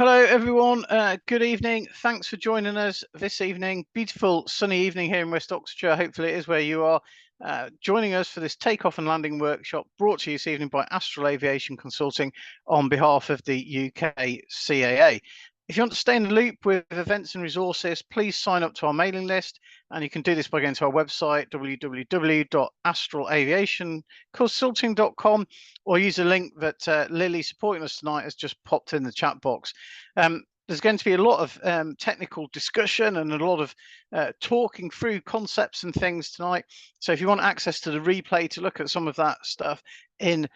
Hello, everyone. Good evening. Thanks for joining us this evening. Beautiful sunny evening here in West Oxfordshire. Hopefully it is where you are. Joining us for this takeoff and landing workshop brought to you this evening by Astral Aviation Consulting on behalf of the UK CAA. If you want to stay in the loop with events and resources, please sign up to our mailing list. And you can do this by going to our website, www.astralaviationconsulting.com, or use a link that Lily, supporting us tonight, has just popped in the chat box. There's going to be a lot of technical discussion and a lot of talking through concepts and things tonight. So if you want access to the replay to look at some of that stuff in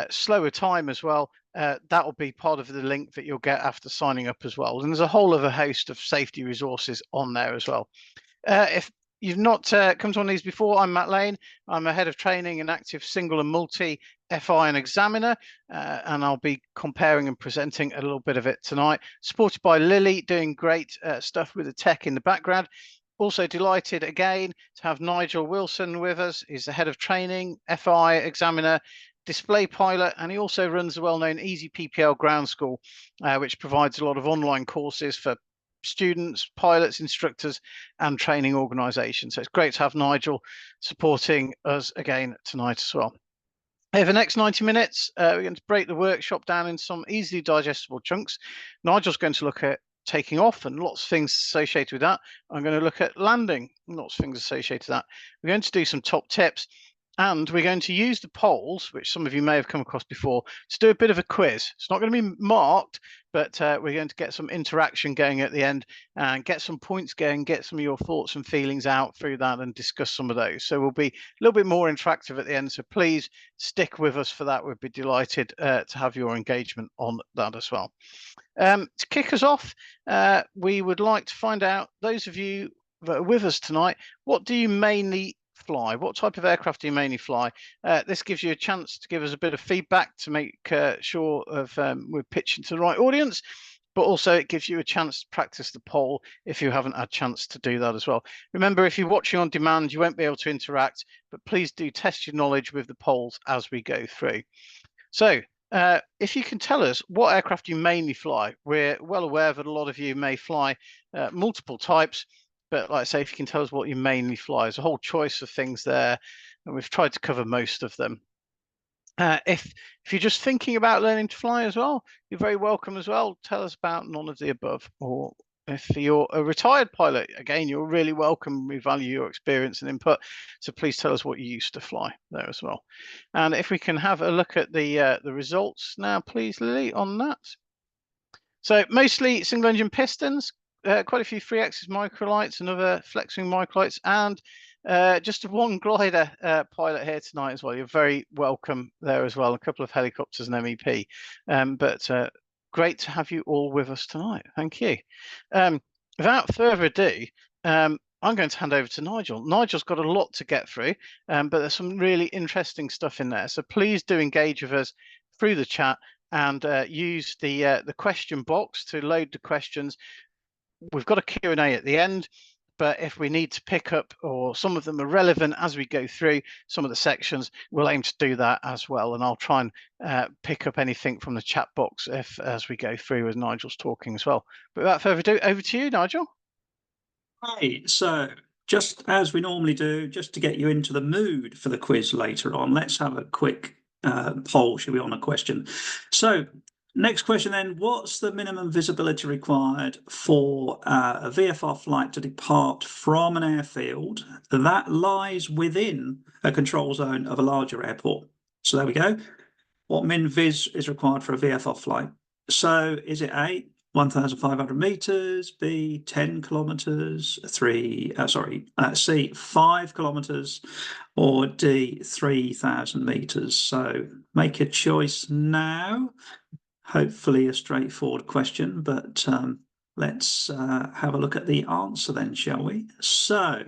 slower time as well, that will be part of the link that you'll get after signing up as well. And there's a whole other host of safety resources on there as well. If you've not come to one of these before, I'm Matt Lane. I'm a head of training and active single and multi FI and examiner, and I'll be comparing and presenting a little bit of it tonight, supported by Lily, doing great stuff with the tech in the background. Also delighted again to have Nigel Wilson with us. He's the head of training, FI, examiner, display pilot, and he also runs the well-known Easy PPL Ground School, which provides a lot of online courses for students, pilots, instructors, and training organisations. So it's great to have Nigel supporting us again tonight as well. Over the next 90 minutes, we're going to break the workshop down in some easily digestible chunks. Nigel's going to look at taking off and lots of things associated with that. I'm going to look at landing and lots of things associated with that. We're going to do some top tips, and we're going to use the polls, which some of you may have come across before, to do a bit of a quiz. It's not going to be marked, but we're going to get some interaction going at the end and get some points going, get some of your thoughts and feelings out through that and discuss some of those. So we'll be a little bit more interactive at the end. So please stick with us for that. We'd be delighted to have your engagement on that as well. To kick us off, we would like to find out, those of you that are with us tonight, what do you mainly fly? What type of aircraft do you mainly fly? This gives you a chance to give us a bit of feedback to make sure of we're pitching to the right audience, but also it gives you a chance to practice the poll if you haven't had a chance to do that as well. Remember, if you're watching on demand, you won't be able to interact, but please do test your knowledge with the polls as we go through. So if you can tell us what aircraft you mainly fly, we're well aware that a lot of you may fly multiple types, but like I say, if you can tell us what you mainly fly, there's a whole choice of things there, and we've tried to cover most of them. If you're just thinking about learning to fly as well, you're very welcome as well. Tell us about none of the above. Or if you're a retired pilot, again, you're really welcome. We value your experience and input. So please tell us what you used to fly there as well. And if we can have a look at the results now, please, Lily, on that. So mostly single engine pistons. Quite a few 3-axis microlights and other flexing microlights, and just one glider pilot here tonight as well. You're very welcome there as well. A couple of helicopters and MEP, but great to have you all with us tonight. Thank you. Without further ado, I'm going to hand over to Nigel. Nigel's got a lot to get through, but there's some really interesting stuff in there. So please do engage with us through the chat and use the question box to load the questions. We've got a Q&A at the end, but if we need to pick up, or some of them are relevant as we go through some of the sections, we'll aim to do that as well. And I'll try and pick up anything from the chat box as we go through as Nigel's talking as well. But without further ado, over to you, Nigel. Right, so just as we normally do, just to get you into the mood for the quiz later on, let's have a quick poll, shall we, on a question. So next question then, what's the minimum visibility required for a VFR flight to depart from an airfield that lies within a control zone of a larger airport? So there we go. What min vis is required for a VFR flight? So is it A, 1,500 meters, B, 10 kilometers, C, 5 kilometers, or D, 3,000 meters? So make a choice now. Hopefully a straightforward question, but let's have a look at the answer then, shall we? So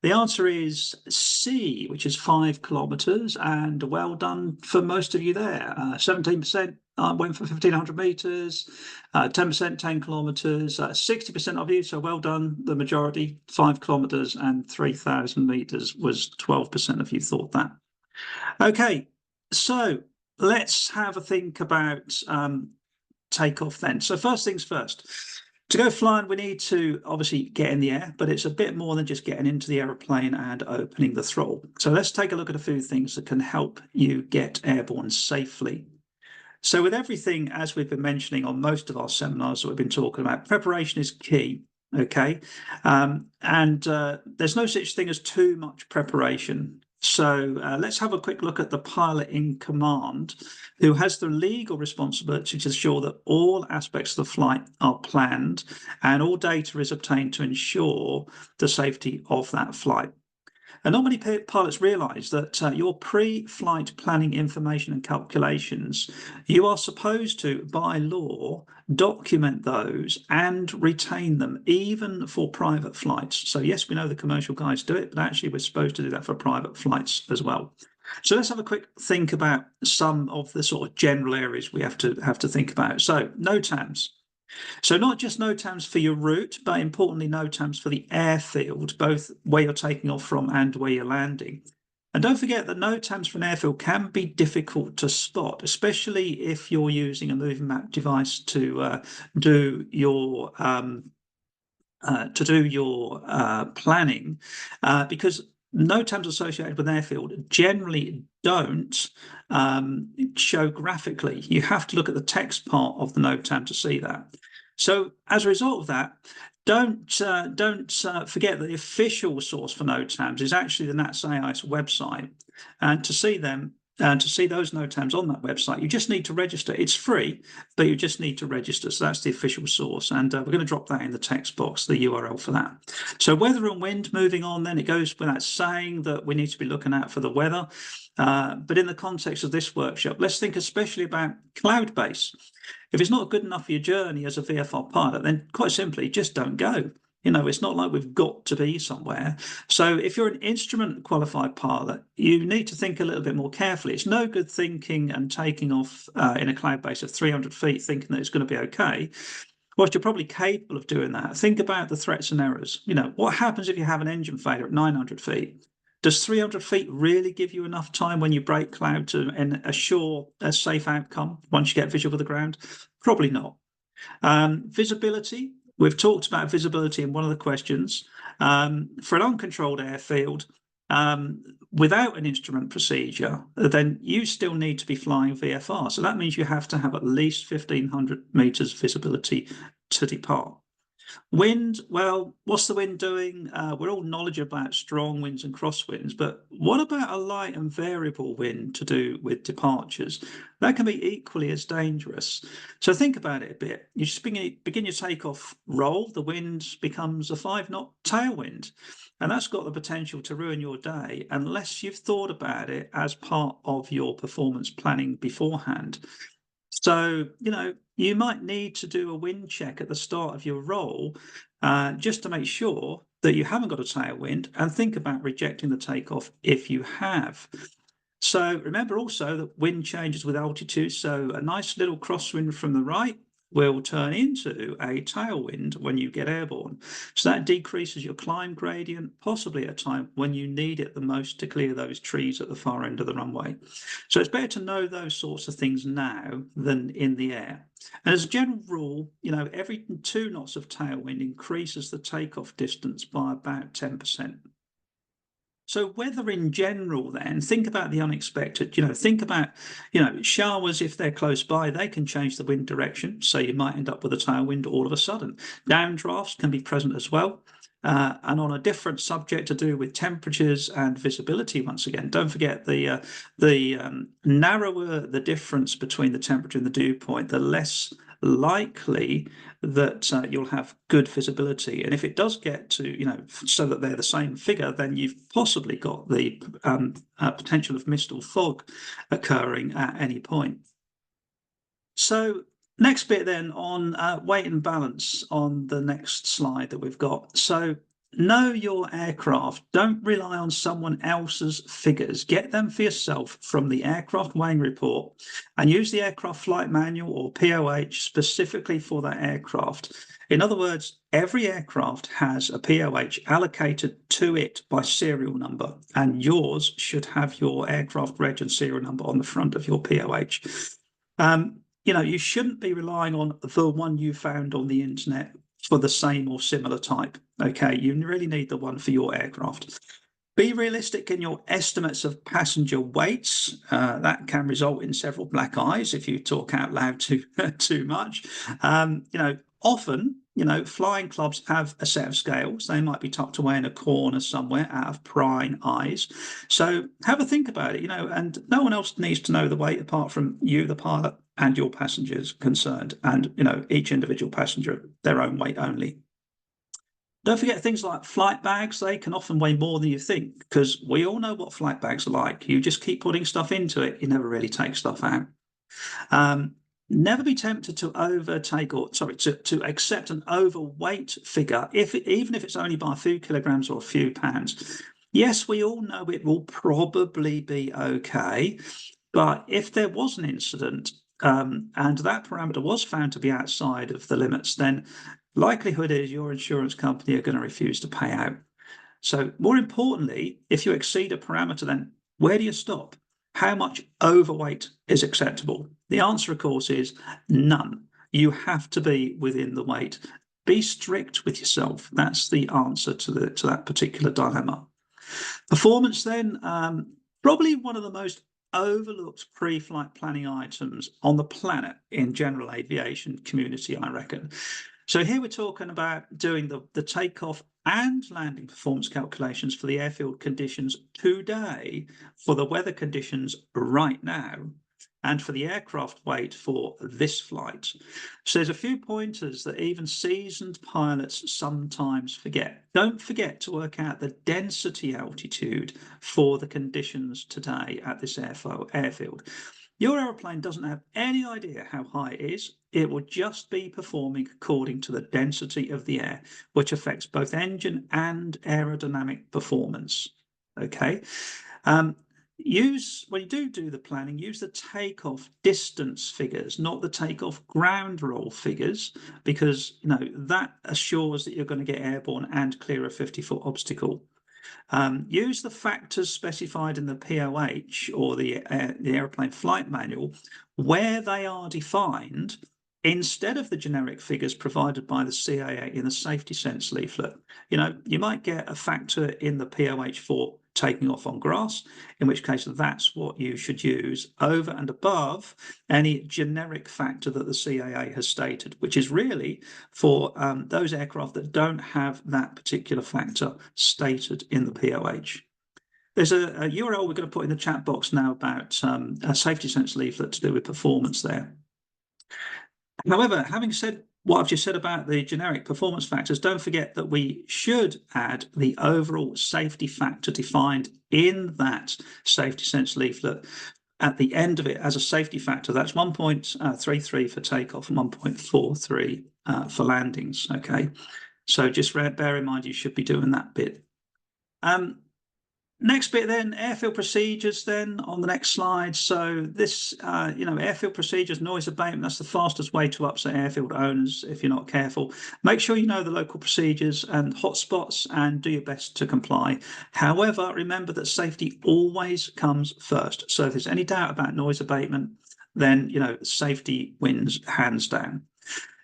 the answer is C, which is 5 kilometers, and well done for most of you there. 17% went for 1,500 meters, 10% 10 kilometers, 60% of you, so well done, the majority, 5 kilometers, and 3,000 meters was 12% of you thought that. Okay, so let's have a think about takeoff then. So first things first. To go flying, we need to obviously get in the air, but it's a bit more than just getting into the aeroplane and opening the throttle. So let's take a look at a few things that can help you get airborne safely. So with everything, as we've been mentioning on most of our seminars that we've been talking about, preparation is key, okay? There's no such thing as too much preparation. So let's have a quick look at the pilot in command, who has the legal responsibility to ensure that all aspects of the flight are planned and all data is obtained to ensure the safety of that flight. And not many pilots realise that your pre-flight planning information and calculations, you are supposed to, by law, document those and retain them, even for private flights. So yes, we know the commercial guys do it, but actually we're supposed to do that for private flights as well. So let's have a quick think about some of the sort of general areas we have to think about. So NOTAMs. So not just NOTAMs for your route, but importantly NOTAMs for the airfield, both where you're taking off from and where you're landing. And don't forget that NOTAMs for an airfield can be difficult to spot, especially if you're using a moving map device to do your planning, because NOTAMs associated with airfield generally don't show graphically. You have to look at the text part of the NOTAM to see that. So as a result of that, don't forget that the official source for NOTAMs is actually the NATSAIS website. And to see them, to see those NOTAMs on that website, you just need to register. It's free, but you just need to register. So that's the official source. And we're going to drop that in the text box, the URL for that. So weather and wind, moving on, then it goes without saying that we need to be looking out for the weather. But in the context of this workshop, let's think especially about cloud base. If it's not good enough for your journey as a VFR pilot, then quite simply, just don't go. You know, it's not like we've got to be somewhere. So if you're an instrument qualified pilot, you need to think a little bit more carefully. It's no good thinking and taking off in a cloud base of 300 feet thinking that it's going to be okay. Whilst you're probably capable of doing that, think about the threats and errors. You know, what happens if you have an engine failure at 900 feet? Does 300 feet really give you enough time when you break cloud to assure a safe outcome once you get visual with the ground? Probably not. Visibility. We've talked about visibility in one of the questions. For an uncontrolled airfield, without an instrument procedure, then you still need to be flying VFR. So that means you have to have at least 1,500 meters visibility to depart. Wind, well, what's the wind doing? We're all knowledgeable about strong winds and crosswinds, but what about a light and variable wind to do with departures? That can be equally as dangerous. So think about it a bit. You just begin your takeoff roll, the wind becomes a 5-knot tailwind, and that's got the potential to ruin your day unless you've thought about it as part of your performance planning beforehand. So, you know, you might need to do a wind check at the start of your roll just to make sure that you haven't got a tailwind, and think about rejecting the takeoff if you have. So remember also that wind changes with altitude. So a nice little crosswind from the right will turn into a tailwind when you get airborne. So that decreases your climb gradient, possibly at a time when you need it the most to clear those trees at the far end of the runway. So it's better to know those sorts of things now than in the air. And as a general rule, you know, every 2 knots of tailwind increases the takeoff distance by about 10%. So weather in general, then, think about the unexpected. You know, think about, you know, showers, if they're close by, they can change the wind direction. So you might end up with a tailwind all of a sudden. Downdrafts can be present as well. And on a different subject to do with temperatures and visibility, once again, don't forget the narrower the difference between the temperature and the dew point, the less likely that you'll have good visibility. And if it does get to, you know, so that they're the same figure, then you've possibly got the potential of mist or fog occurring at any point. So next bit then on weight and balance on the next slide that we've got. So know your aircraft. Don't rely on someone else's figures. Get them for yourself from the aircraft weighing report, and use the aircraft flight manual or POH specifically for that aircraft. In other words, every aircraft has a POH allocated to it by serial number, and yours should have your aircraft reg and serial number on the front of your POH. you shouldn't be relying on the one you found on the internet for the same or similar type. Okay, you really need the one for your aircraft. Be realistic in your estimates of passenger weights. That can result in several black eyes if you talk out loud too much. Often, flying clubs have a set of scales. They might be tucked away in a corner somewhere out of prying eyes. So have a think about it, and no one else needs to know the weight apart from you, the pilot, and your passengers concerned. And, each individual passenger, their own weight only. Don't forget things like flight bags. They can often weigh more than you think, because we all know what flight bags are like. You just keep putting stuff into it, you never really take stuff out. Never be tempted to to accept an overweight figure, even if it's only by a few kilograms or a few pounds. Yes, we all know it will probably be okay, but if there was an incident and that parameter was found to be outside of the limits, then likelihood is your insurance company are going to refuse to pay out. So more importantly, if you exceed a parameter, then where do you stop? How much overweight is acceptable? The answer, of course, is none. You have to be within the weight. Be strict with yourself. That's the answer to that particular dilemma. Performance then, probably one of the most overlooked pre-flight planning items on the planet in general aviation community, I reckon. So here we're talking about doing the takeoff and landing performance calculations for the airfield conditions today, for the weather conditions right now, and for the aircraft weight for this flight. So there's a few pointers that even seasoned pilots sometimes forget. Don't forget to work out the density altitude for the conditions today at this airfield. Your aeroplane doesn't have any idea how high it is. It will just be performing according to the density of the air, which affects both engine and aerodynamic performance. Okay. When you do the planning, use the takeoff distance figures, not the takeoff ground roll figures, because that assures that you're going to get airborne and clear a 50-foot obstacle. Use the factors specified in the POH or the airplane flight manual where they are defined instead of the generic figures provided by the CAA in the safety sense leaflet. You might get a factor in the POH for taking off on grass, in which case that's what you should use over and above any generic factor that the CAA has stated, which is really for those aircraft that don't have that particular factor stated in the POH. There's a URL we're going to put in the chat box now about a safety sense leaflet to do with performance there. However, having said what I've just said about the generic performance factors, don't forget that we should add the overall safety factor defined in that safety sense leaflet at the end of it as a safety factor. That's 1.33 for takeoff and 1.43 for landings. Okay, so just bear in mind you should be doing that bit. Next bit then, airfield procedures then on the next slide. So this, airfield procedures, noise abatement, that's the fastest way to upset airfield owners if you're not careful. Make sure you know the local procedures and hotspots and do your best to comply. However, remember that safety always comes first. So if there's any doubt about noise abatement, then, safety wins hands down.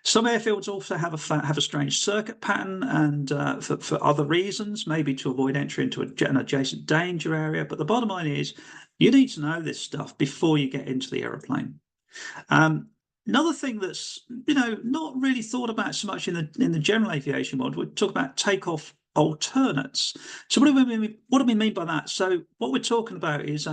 Some airfields also have a strange circuit pattern, and for other reasons, maybe to avoid entry into an adjacent danger area. But the bottom line is, you need to know this stuff before you get into the aeroplane. Another thing that's not really thought about so much in the general aviation world, we talk about takeoff alternates. So what do we mean by that? So what we're talking about is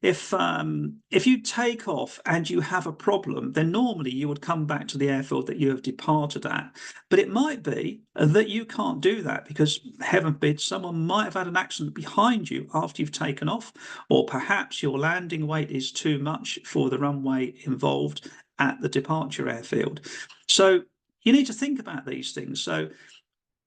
if you take off and you have a problem, then normally you would come back to the airfield that you have departed at. But it might be that you can't do that because, heaven forbid, someone might have had an accident behind you after you've taken off, or perhaps your landing weight is too much for the runway involved at the departure airfield. So you need to think about these things. So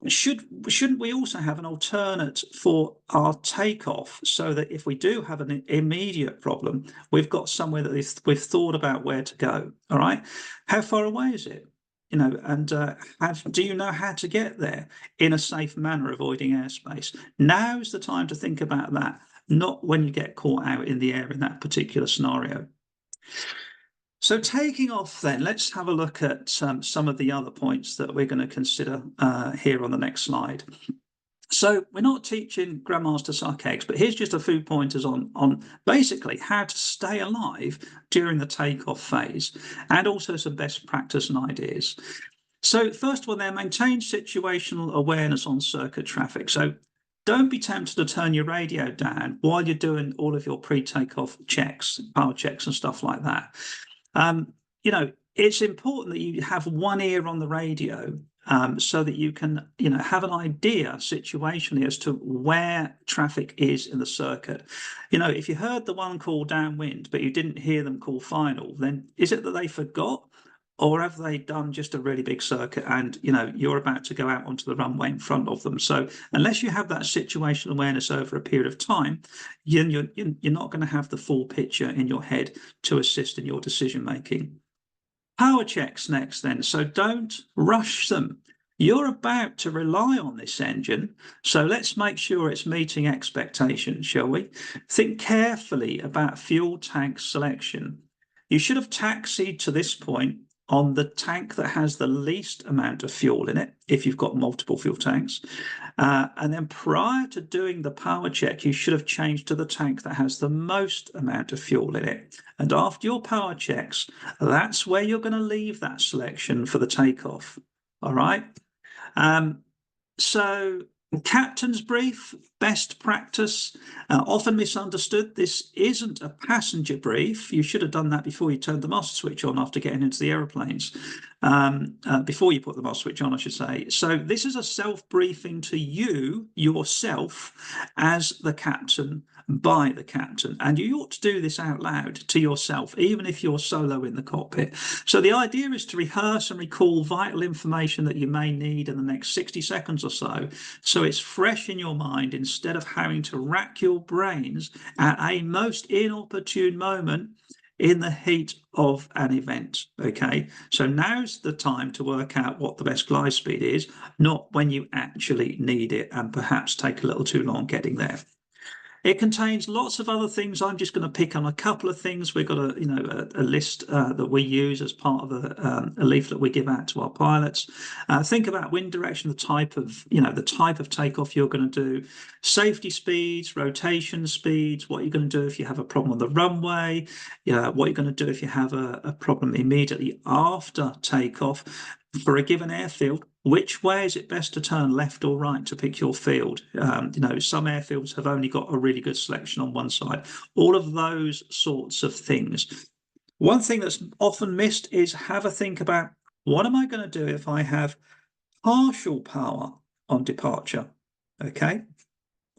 shouldn't we also have an alternate for our takeoff so that if we do have an immediate problem, we've got somewhere that we've thought about where to go? All right. How far away is it? And do you know how to get there in a safe manner, avoiding airspace? Now's the time to think about that, not when you get caught out in the air in that particular scenario. So taking off then, let's have a look at some of the other points that we're going to consider here on the next slide. So we're not teaching Grandmaster Suck Eggs, but here's just a few pointers on basically how to stay alive during the takeoff phase, and also some best practice and ideas. So first of all, maintain situational awareness on circuit traffic. So don't be tempted to turn your radio down while you're doing all of your pre-takeoff checks, power checks and stuff like that. You know, it's important that you have one ear on the radio so that you can, have an idea situationally as to where traffic is in the circuit. If you heard the one call downwind, but you didn't hear them call final, then is it that they forgot? Or have they done just a really big circuit and, you're about to go out onto the runway in front of them? So unless you have that situational awareness over a period of time, you're not going to have the full picture in your head to assist in your decision making. Power checks next then. So don't rush them. You're about to rely on this engine, so let's make sure it's meeting expectations, shall we? Think carefully about fuel tank selection. You should have taxied to this point on the tank that has the least amount of fuel in it, if you've got multiple fuel tanks. And then prior to doing the power check, you should have changed to the tank that has the most amount of fuel in it. And after your power checks, that's where you're going to leave that selection for the takeoff. All right. So captain's brief, best practice, often misunderstood. This isn't a passenger brief. You should have done that before you turned the mast switch on after getting into the aeroplanes, before you put the mast switch on, I should say. So this is a self-briefing to you, yourself, as the captain, by the captain. And you ought to do this out loud to yourself, even if you're solo in the cockpit. So the idea is to rehearse and recall vital information that you may need in the next 60 seconds or so. So it's fresh in your mind instead of having to rack your brains at a most inopportune moment in the heat of an event. Okay, so now's the time to work out what the best glide speed is, not when you actually need it and perhaps take a little too long getting there. It contains lots of other things. I'm just going to pick on a couple of things. We've got a list that we use as part of a leaflet we give out to our pilots. Think about wind direction, the type of takeoff you're going to do, safety speeds, rotation speeds, what you're going to do if you have a problem on the runway, what you're going to do if you have a problem immediately after takeoff. For a given airfield, which way is it best to turn, left or right, to pick your field? Some airfields have only got a really good selection on one side. All of those sorts of things. One thing that's often missed is have a think about, what am I going to do if I have partial power on departure? Okay.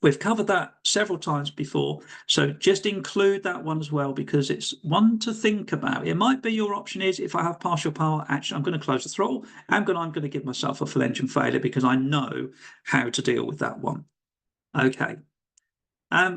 We've covered that several times before, so just include that one as well, because it's one to think about. It might be your option is, if I have partial power, actually, I'm going to close the throttle. I'm going to give myself a full engine failure because I know how to deal with that one. Okay.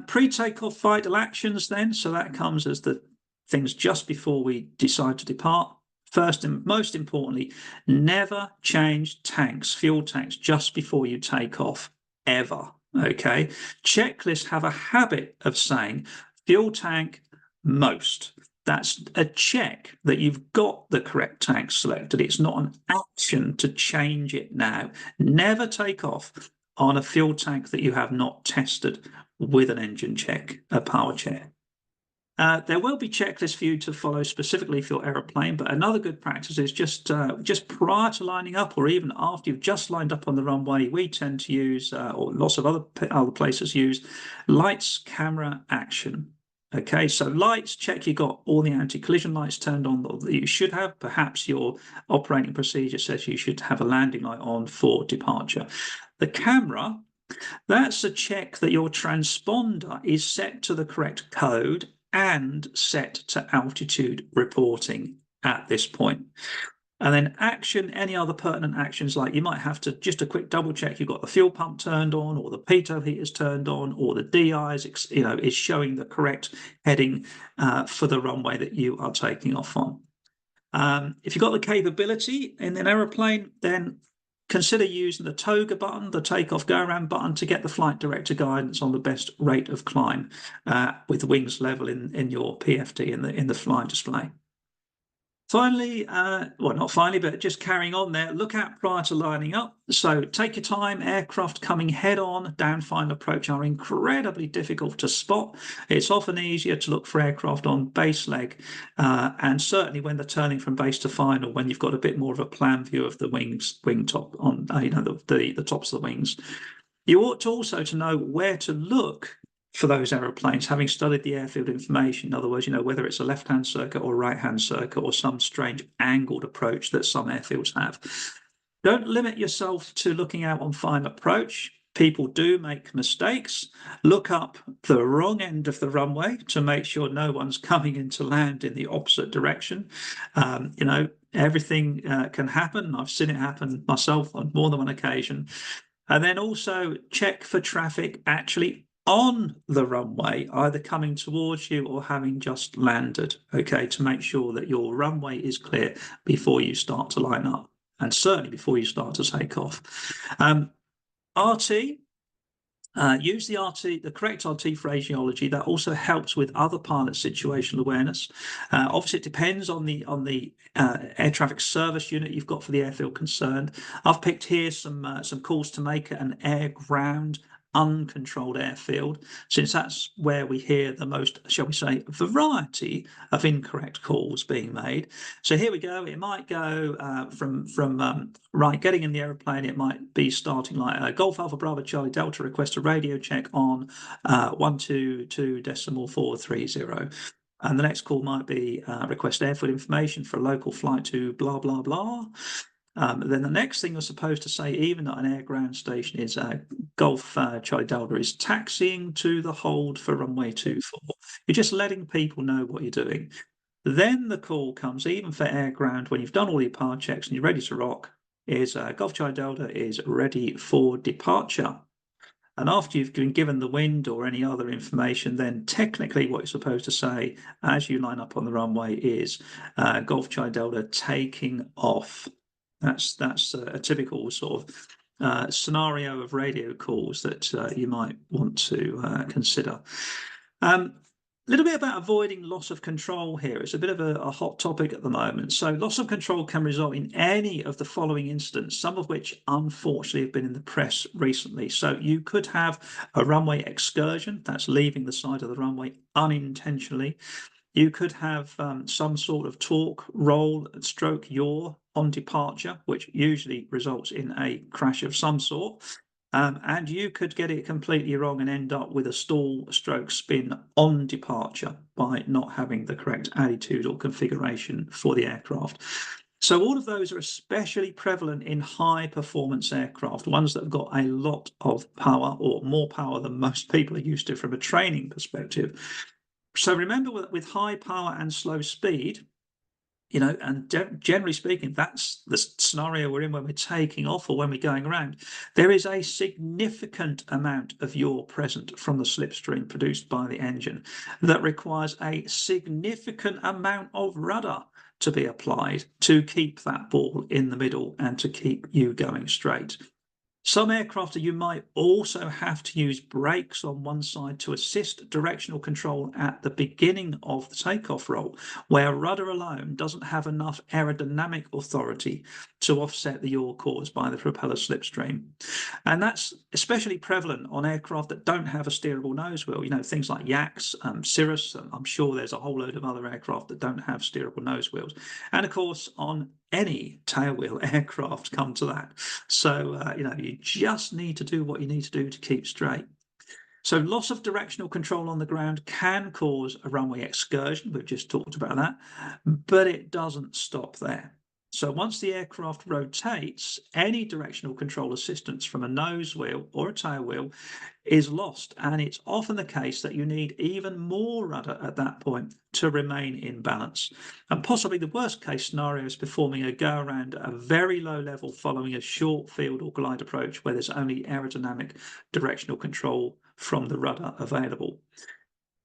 Pre-takeoff vital actions then. So that comes as the things just before we decide to depart. First and most importantly, never change tanks, fuel tanks, just before you take off, ever. Okay, checklists have a habit of saying fuel tank most. That's a check that you've got the correct tank selected. It's not an action to change it now. Never take off on a fuel tank that you have not tested with an engine check, a power check. There will be checklists for you to follow specifically for your aeroplane, but another good practice is just prior to lining up, or even after you've just lined up on the runway, we tend to use, or lots of other places use, lights, camera, action. Okay, so lights, check you got all the anti-collision lights turned on that you should have. Perhaps your operating procedure says you should have a landing light on for departure. The camera, that's a check that your transponder is set to the correct code and set to altitude reporting at this point. And then action, any other pertinent actions, like you might have to just a quick double check you've got the fuel pump turned on, or the pitot heaters turned on, or the DI is showing the correct heading for the runway that you are taking off on. If you've got the capability in an aeroplane, then consider using the toga button, the takeoff go-around button, to get the flight director guidance on the best rate of climb with wings level in your PFD in the flying display. Finally, well, not finally, but just carrying on there, look out prior to lining up. So take your time. Aircraft coming head on down final approach are incredibly difficult to spot. It's often easier to look for aircraft on base leg, and certainly when they're turning from base to final, when you've got a bit more of a plan view of the wing top on, the tops of the wings. You ought to also to know where to look for those aeroplanes, having studied the airfield information. In other words, whether it's a left-hand circuit or right-hand circuit or some strange angled approach that some airfields have. Don't limit yourself to looking out on final approach. People do make mistakes. Look up the wrong end of the runway to make sure no one's coming in to land in the opposite direction. Everything can happen. I've seen it happen myself on more than one occasion. And then also check for traffic actually on the runway, either coming towards you or having just landed, okay, to make sure that your runway is clear before you start to line up, and certainly before you start to take off. RT, use the correct RT phraseology. That also helps with other pilot situational awareness. Obviously, it depends on the air traffic service unit you've got for the airfield concerned. I've picked here some calls to make at an air-ground uncontrolled airfield, since that's where we hear the most, shall we say, variety of incorrect calls being made. So here we go. It might go from getting in the aeroplane. It might be starting like Golf Alpha Bravo Charlie Delta, request a radio check on 122.430. And the next call might be request airfield information for a local flight to blah, blah, blah. Then the next thing you're supposed to say, even at an air ground station, is Golf Charlie Delta is taxiing to the hold for runway 24. You're just letting people know what you're doing. Then the call comes, even for air ground, when you've done all your power checks and you're ready to rock, is Golf Charlie Delta is ready for departure. And after you've been given the wind or any other information, then technically what you're supposed to say as you line up on the runway is Golf Charlie Delta taking off. That's a typical sort of scenario of radio calls that you might want to consider. A little bit about avoiding loss of control here. It's a bit of a hot topic at the moment. So loss of control can result in any of the following incidents, some of which unfortunately have been in the press recently. So you could have a runway excursion, that's leaving the side of the runway unintentionally. You could have some sort of torque, roll, stroke, yaw on departure, which usually results in a crash of some sort. And you could get it completely wrong and end up with a stall stroke spin on departure by not having the correct attitude or configuration for the aircraft. So all of those are especially prevalent in high performance aircraft, ones that have got a lot of power, or more power than most people are used to from a training perspective. So remember, with high power and slow speed, and generally speaking, that's the scenario we're in when we're taking off or when we're going around. There is a significant amount of yaw present from the slipstream produced by the engine that requires a significant amount of rudder to be applied to keep that ball in the middle and to keep you going straight. Some aircraft, you might also have to use brakes on one side to assist directional control at the beginning of the takeoff roll, where rudder alone doesn't have enough aerodynamic authority to offset the yaw caused by the propeller slipstream. And that's especially prevalent on aircraft that don't have a steerable nose wheel, things like Yaks, Cirrus. I'm sure there's a whole load of other aircraft that don't have steerable nose wheels. And of course, on any tailwheel aircraft, come to that. So, you just need to do what you need to do to keep straight. So loss of directional control on the ground can cause a runway excursion. We've just talked about that, but it doesn't stop there. So once the aircraft rotates, any directional control assistance from a nose wheel or a tail wheel is lost. And it's often the case that you need even more rudder at that point to remain in balance. And possibly the worst case scenario is performing a go around at a very low level following a short field or glide approach where there's only aerodynamic directional control from the rudder available.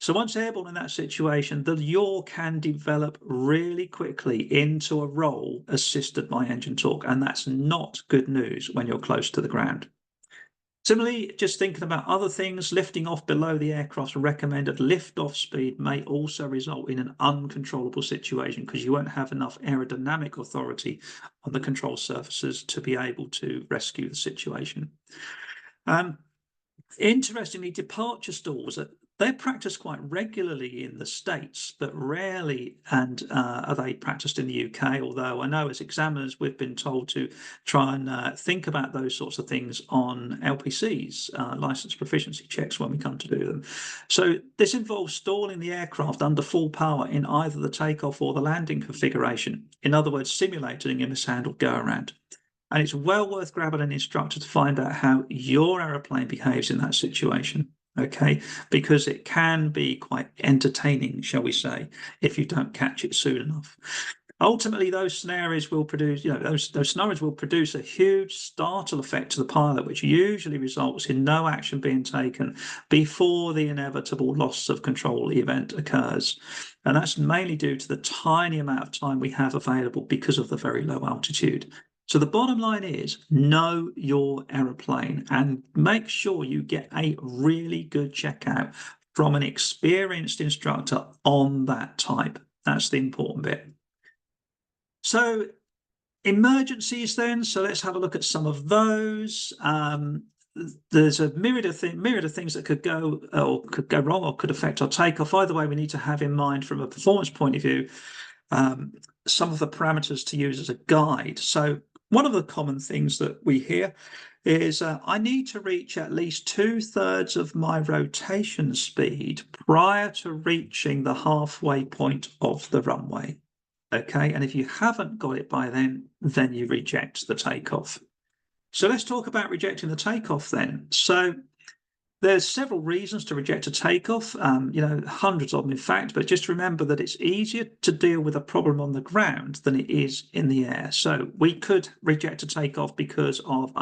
So once airborne in that situation, the yaw can develop really quickly into a roll assisted by engine torque, and that's not good news when you're close to the ground. Similarly, just thinking about other things, lifting off below the aircraft's recommended lift-off speed may also result in an uncontrollable situation because you won't have enough aerodynamic authority on the control surfaces to be able to rescue the situation. Interestingly, departure stalls, they're practiced quite regularly in the States, but rarely are they practiced in the UK, although I know as examiners we've been told to try and think about those sorts of things on LPCs, license proficiency checks, when we come to do them. So this involves stalling the aircraft under full power in either the takeoff or the landing configuration. In other words, simulating a mishandled go-around. And it's well worth grabbing an instructor to find out how your aeroplane behaves in that situation, okay? Because it can be quite entertaining, shall we say, if you don't catch it soon enough. Ultimately, those scenarios will produce, those scenarios will produce a huge startle effect to the pilot, which usually results in no action being taken before the inevitable loss of control event occurs. And that's mainly due to the tiny amount of time we have available because of the very low altitude. So the bottom line is know your aeroplane and make sure you get a really good checkout from an experienced instructor on that type. That's the important bit. So emergencies then, so let's have a look at some of those. There's a myriad of things that could go wrong or could affect our takeoff. Either way, we need to have in mind from a performance point of view some of the parameters to use as a guide. So one of the common things that we hear is I need to reach at least 2/3 of my rotation speed prior to reaching the halfway point of the runway. Okay, and if you haven't got it by then you reject the takeoff. So let's talk about rejecting the takeoff then. So there's several reasons to reject a takeoff, hundreds of them in fact, but just remember that it's easier to deal with a problem on the ground than it is in the air. So we could reject a takeoff because of,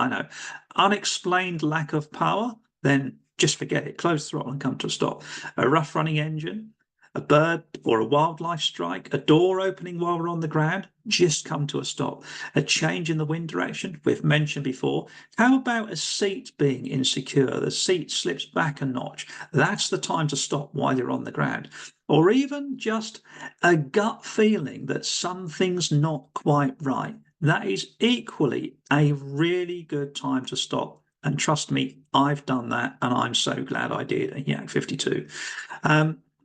unexplained lack of power, then just forget it, close the throttle and come to a stop. A rough running engine, a bird or a wildlife strike, a door opening while we're on the ground, just come to a stop. A change in the wind direction, we've mentioned before. How about a seat being insecure? The seat slips back a notch. That's the time to stop while you're on the ground. Or even just a gut feeling that something's not quite right. That is equally a really good time to stop. And trust me, I've done that and I'm so glad I did at Yak 52.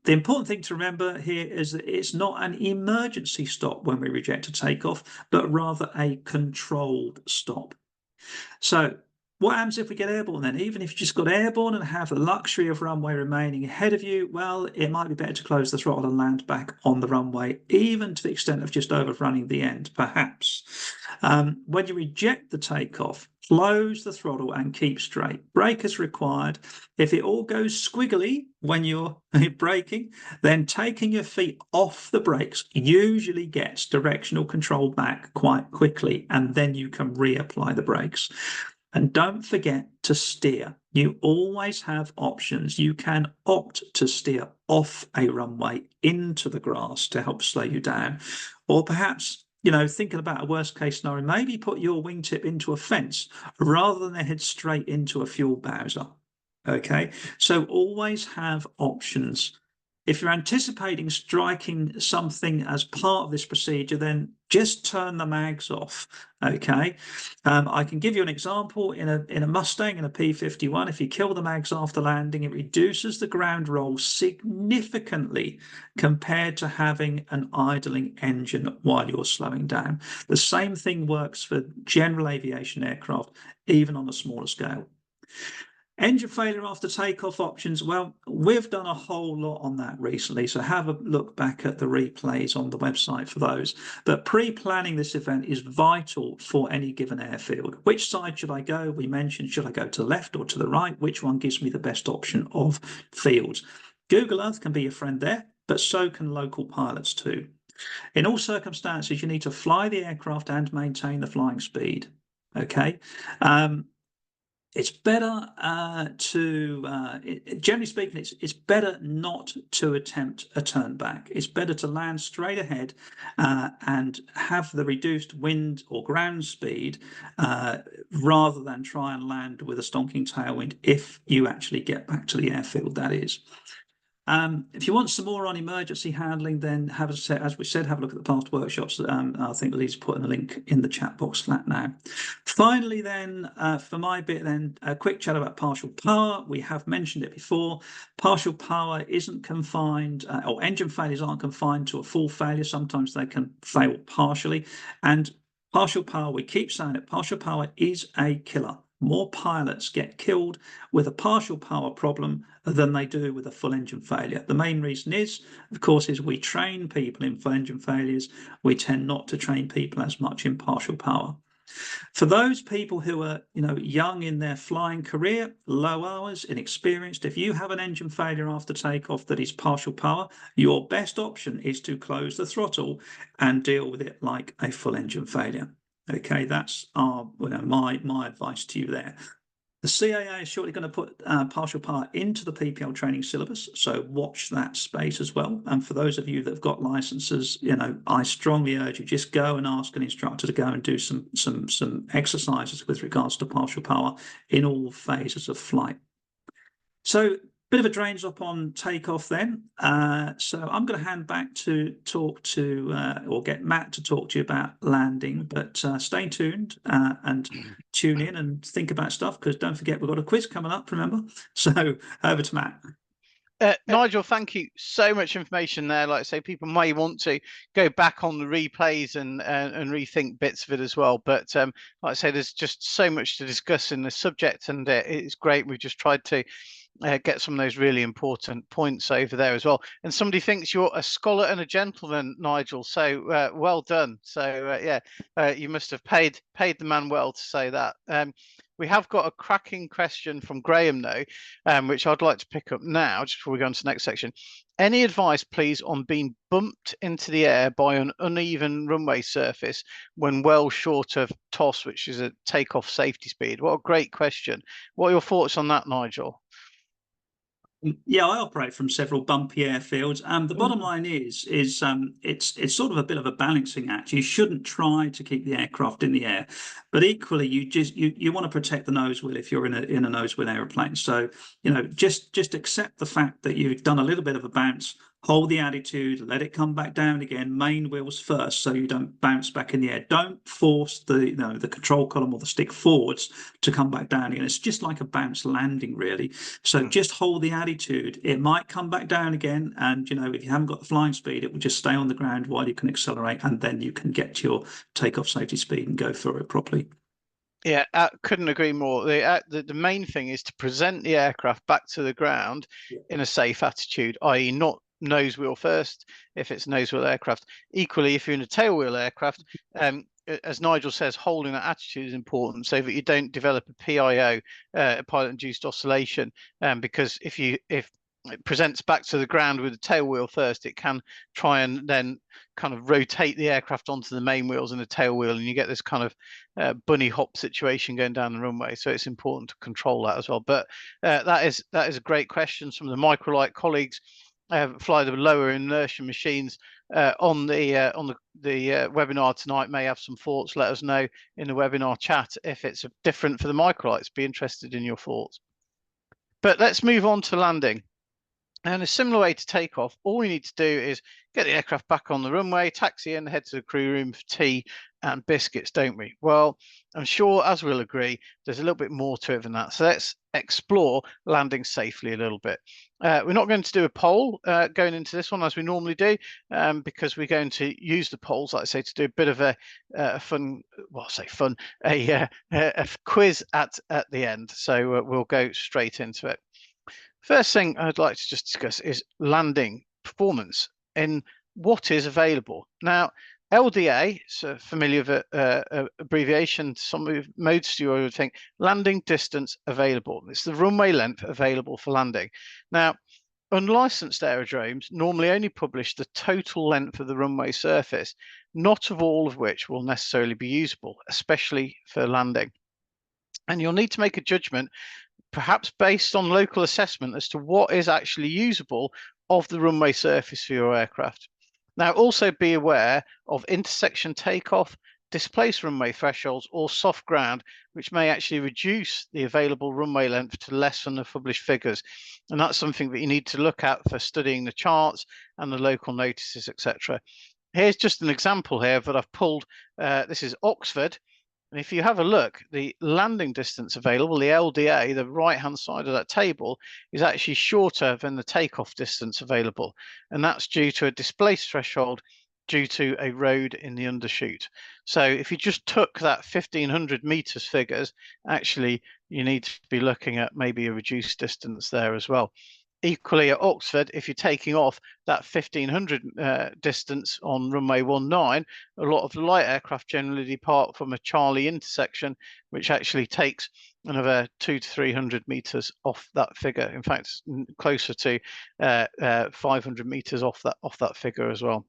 The important thing to remember here is that it's not an emergency stop when we reject a takeoff, but rather a controlled stop. So what happens if we get airborne then? Even if you just got airborne and have the luxury of runway remaining ahead of you, well, it might be better to close the throttle and land back on the runway, even to the extent of just overrunning the end, perhaps. When you reject the takeoff, close the throttle and keep straight. Brake is required. If it all goes squiggly when you're braking, then taking your feet off the brakes usually gets directional control back quite quickly, and then you can reapply the brakes. And don't forget to steer. You always have options. You can opt to steer off a runway into the grass to help slow you down. Or perhaps, thinking about a worst case scenario, maybe put your wingtip into a fence rather than head straight into a fuel bowser. Okay, so always have options. If you're anticipating striking something as part of this procedure, then just turn the mags off, okay? I can give you an example. In a Mustang, in a P51, if you kill the mags after landing, it reduces the ground roll significantly compared to having an idling engine while you're slowing down. The same thing works for general aviation aircraft, even on a smaller scale. Engine failure after takeoff options. Well, we've done a whole lot on that recently, so have a look back at the replays on the website for those. But pre-planning this event is vital for any given airfield. Which side should I go? We mentioned, should I go to the left or to the right? Which one gives me the best option of fields? Google Earth can be your friend there, but so can local pilots too. In all circumstances, you need to fly the aircraft and maintain the flying speed, okay? it's better generally speaking, it's better not to attempt a turn back. It's better to land straight ahead and have the reduced wind or ground speed rather than try and land with a stonking tailwind if you actually get back to the airfield, that is. If you want some more on emergency handling, then as we said, have a look at the past workshops. I think Lee's putting a link in the chat box flat now. Finally, then, for my bit, then a quick chat about partial power. We have mentioned it before. Partial power isn't confined, or engine failures aren't confined to a full failure. Sometimes they can fail partially, and partial power, we keep saying it, partial power is a killer. More pilots get killed with a partial power problem than they do with a full engine failure. The main reason is, of course, is we train people in full engine failures. We tend not to train people as much in partial power. For those people who are, young in their flying career, low hours, inexperienced, if you have an engine failure after takeoff that is partial power, your best option is to close the throttle and deal with it like a full engine failure. Okay, that's my advice to you there. The CAA is shortly going to put partial power into the PPL training syllabus, so watch that space as well. And for those of you that have got licenses, I strongly urge you, just go and ask an instructor to go and do some exercises with regards to partial power in all phases of flight. So, bit of a drains up on takeoff then. So I'm going to hand back to talk to, or get Matt to talk to you about landing, but stay tuned and tune in and think about stuff, because don't forget, we've got a quiz coming up, remember? So over to Matt. Nigel, thank you. So much information there. Like I say, people may want to go back on the replays and rethink bits of it as well. But like I say, there's just so much to discuss in the subject, and it's great. We've just tried to get some of those really important points over there as well. And somebody thinks you're a scholar and a gentleman, Nigel. So well done. So you must have paid the man well to say that. We have got a cracking question from Graham, though, which I'd like to pick up now, just before we go on to the next section. Any advice, please, on being bumped into the air by an uneven runway surface when well short of TOS, which is a takeoff safety speed? What a great question. What are your thoughts on that, Nigel? Yeah, I operate from several bumpy airfields. The bottom line is it's sort of a bit of a balancing act. You shouldn't try to keep the aircraft in the air, but equally you want to protect the nose wheel if you're in a nose wheel aeroplane. So just accept the fact that you've done a little bit of a bounce. Hold the attitude, let it come back down again, main wheels first, so you don't bounce back in the air. Don't force the control column or the stick forwards to come back down again. It's just like a bounce landing, really. So just hold the attitude. It might come back down again, and if you haven't got the flying speed, it will just stay on the ground while you can accelerate, and then you can get your takeoff safety speed and go for it properly. Yeah, I couldn't agree more. The main thing is to present the aircraft back to the ground in a safe attitude, i.e. not nose wheel first if it's nose wheel aircraft. Equally, if you're in a tail wheel aircraft, as Nigel says, holding that attitude is important so that you don't develop a PIO, a pilot-induced oscillation, because if it presents back to the ground with the tail wheel first, it can try and then kind of rotate the aircraft onto the main wheels and the tail wheel, and you get this kind of bunny hop situation going down the runway. So it's important to control that as well. But that is a great question. Some of the microlight colleagues fly the lower inertia machines on the webinar tonight may have some thoughts. Let us know in the webinar chat if it's different for the microlights. Be interested in your thoughts. But let's move on to landing. And a similar way to take off, all we need to do is get the aircraft back on the runway, taxi in, head to the crew room for tea and biscuits, don't we? Well, I'm sure, as we'll agree, there's a little bit more to it than that. So let's explore landing safely a little bit. We're not going to do a poll going into this one as we normally do, because we're going to use the polls, like I say, to do a bit of a fun, well, I say fun, a quiz at the end. So we'll go straight into it. First thing I'd like to just discuss is landing performance in what is available. Now, LDA, so familiar with abbreviation, some of most of you would think, landing distance available. It's the runway length available for landing. Now, unlicensed aerodromes normally only publish the total length of the runway surface, not of all of which will necessarily be usable, especially for landing. And you'll need to make a judgment, perhaps based on local assessment, as to what is actually usable of the runway surface for your aircraft. Now, also be aware of intersection takeoff, displaced runway thresholds, or soft ground, which may actually reduce the available runway length to less than the published figures. And that's something that you need to look at for studying the charts and the local notices, etc. Here's just an example here that I've pulled. This is Oxford. And if you have a look, the landing distance available, the LDA, the right-hand side of that table, is actually shorter than the takeoff distance available. And that's due to a displaced threshold due to a road in the undershoot. So if you just took that 1,500 meters figures, actually, you need to be looking at maybe a reduced distance there as well. Equally at Oxford, if you're taking off that 1,500 distance on runway 19, a lot of the light aircraft generally depart from a Charlie intersection, which actually takes another 200 to 300 meters off that figure. In fact, closer to 500 meters off that figure as well,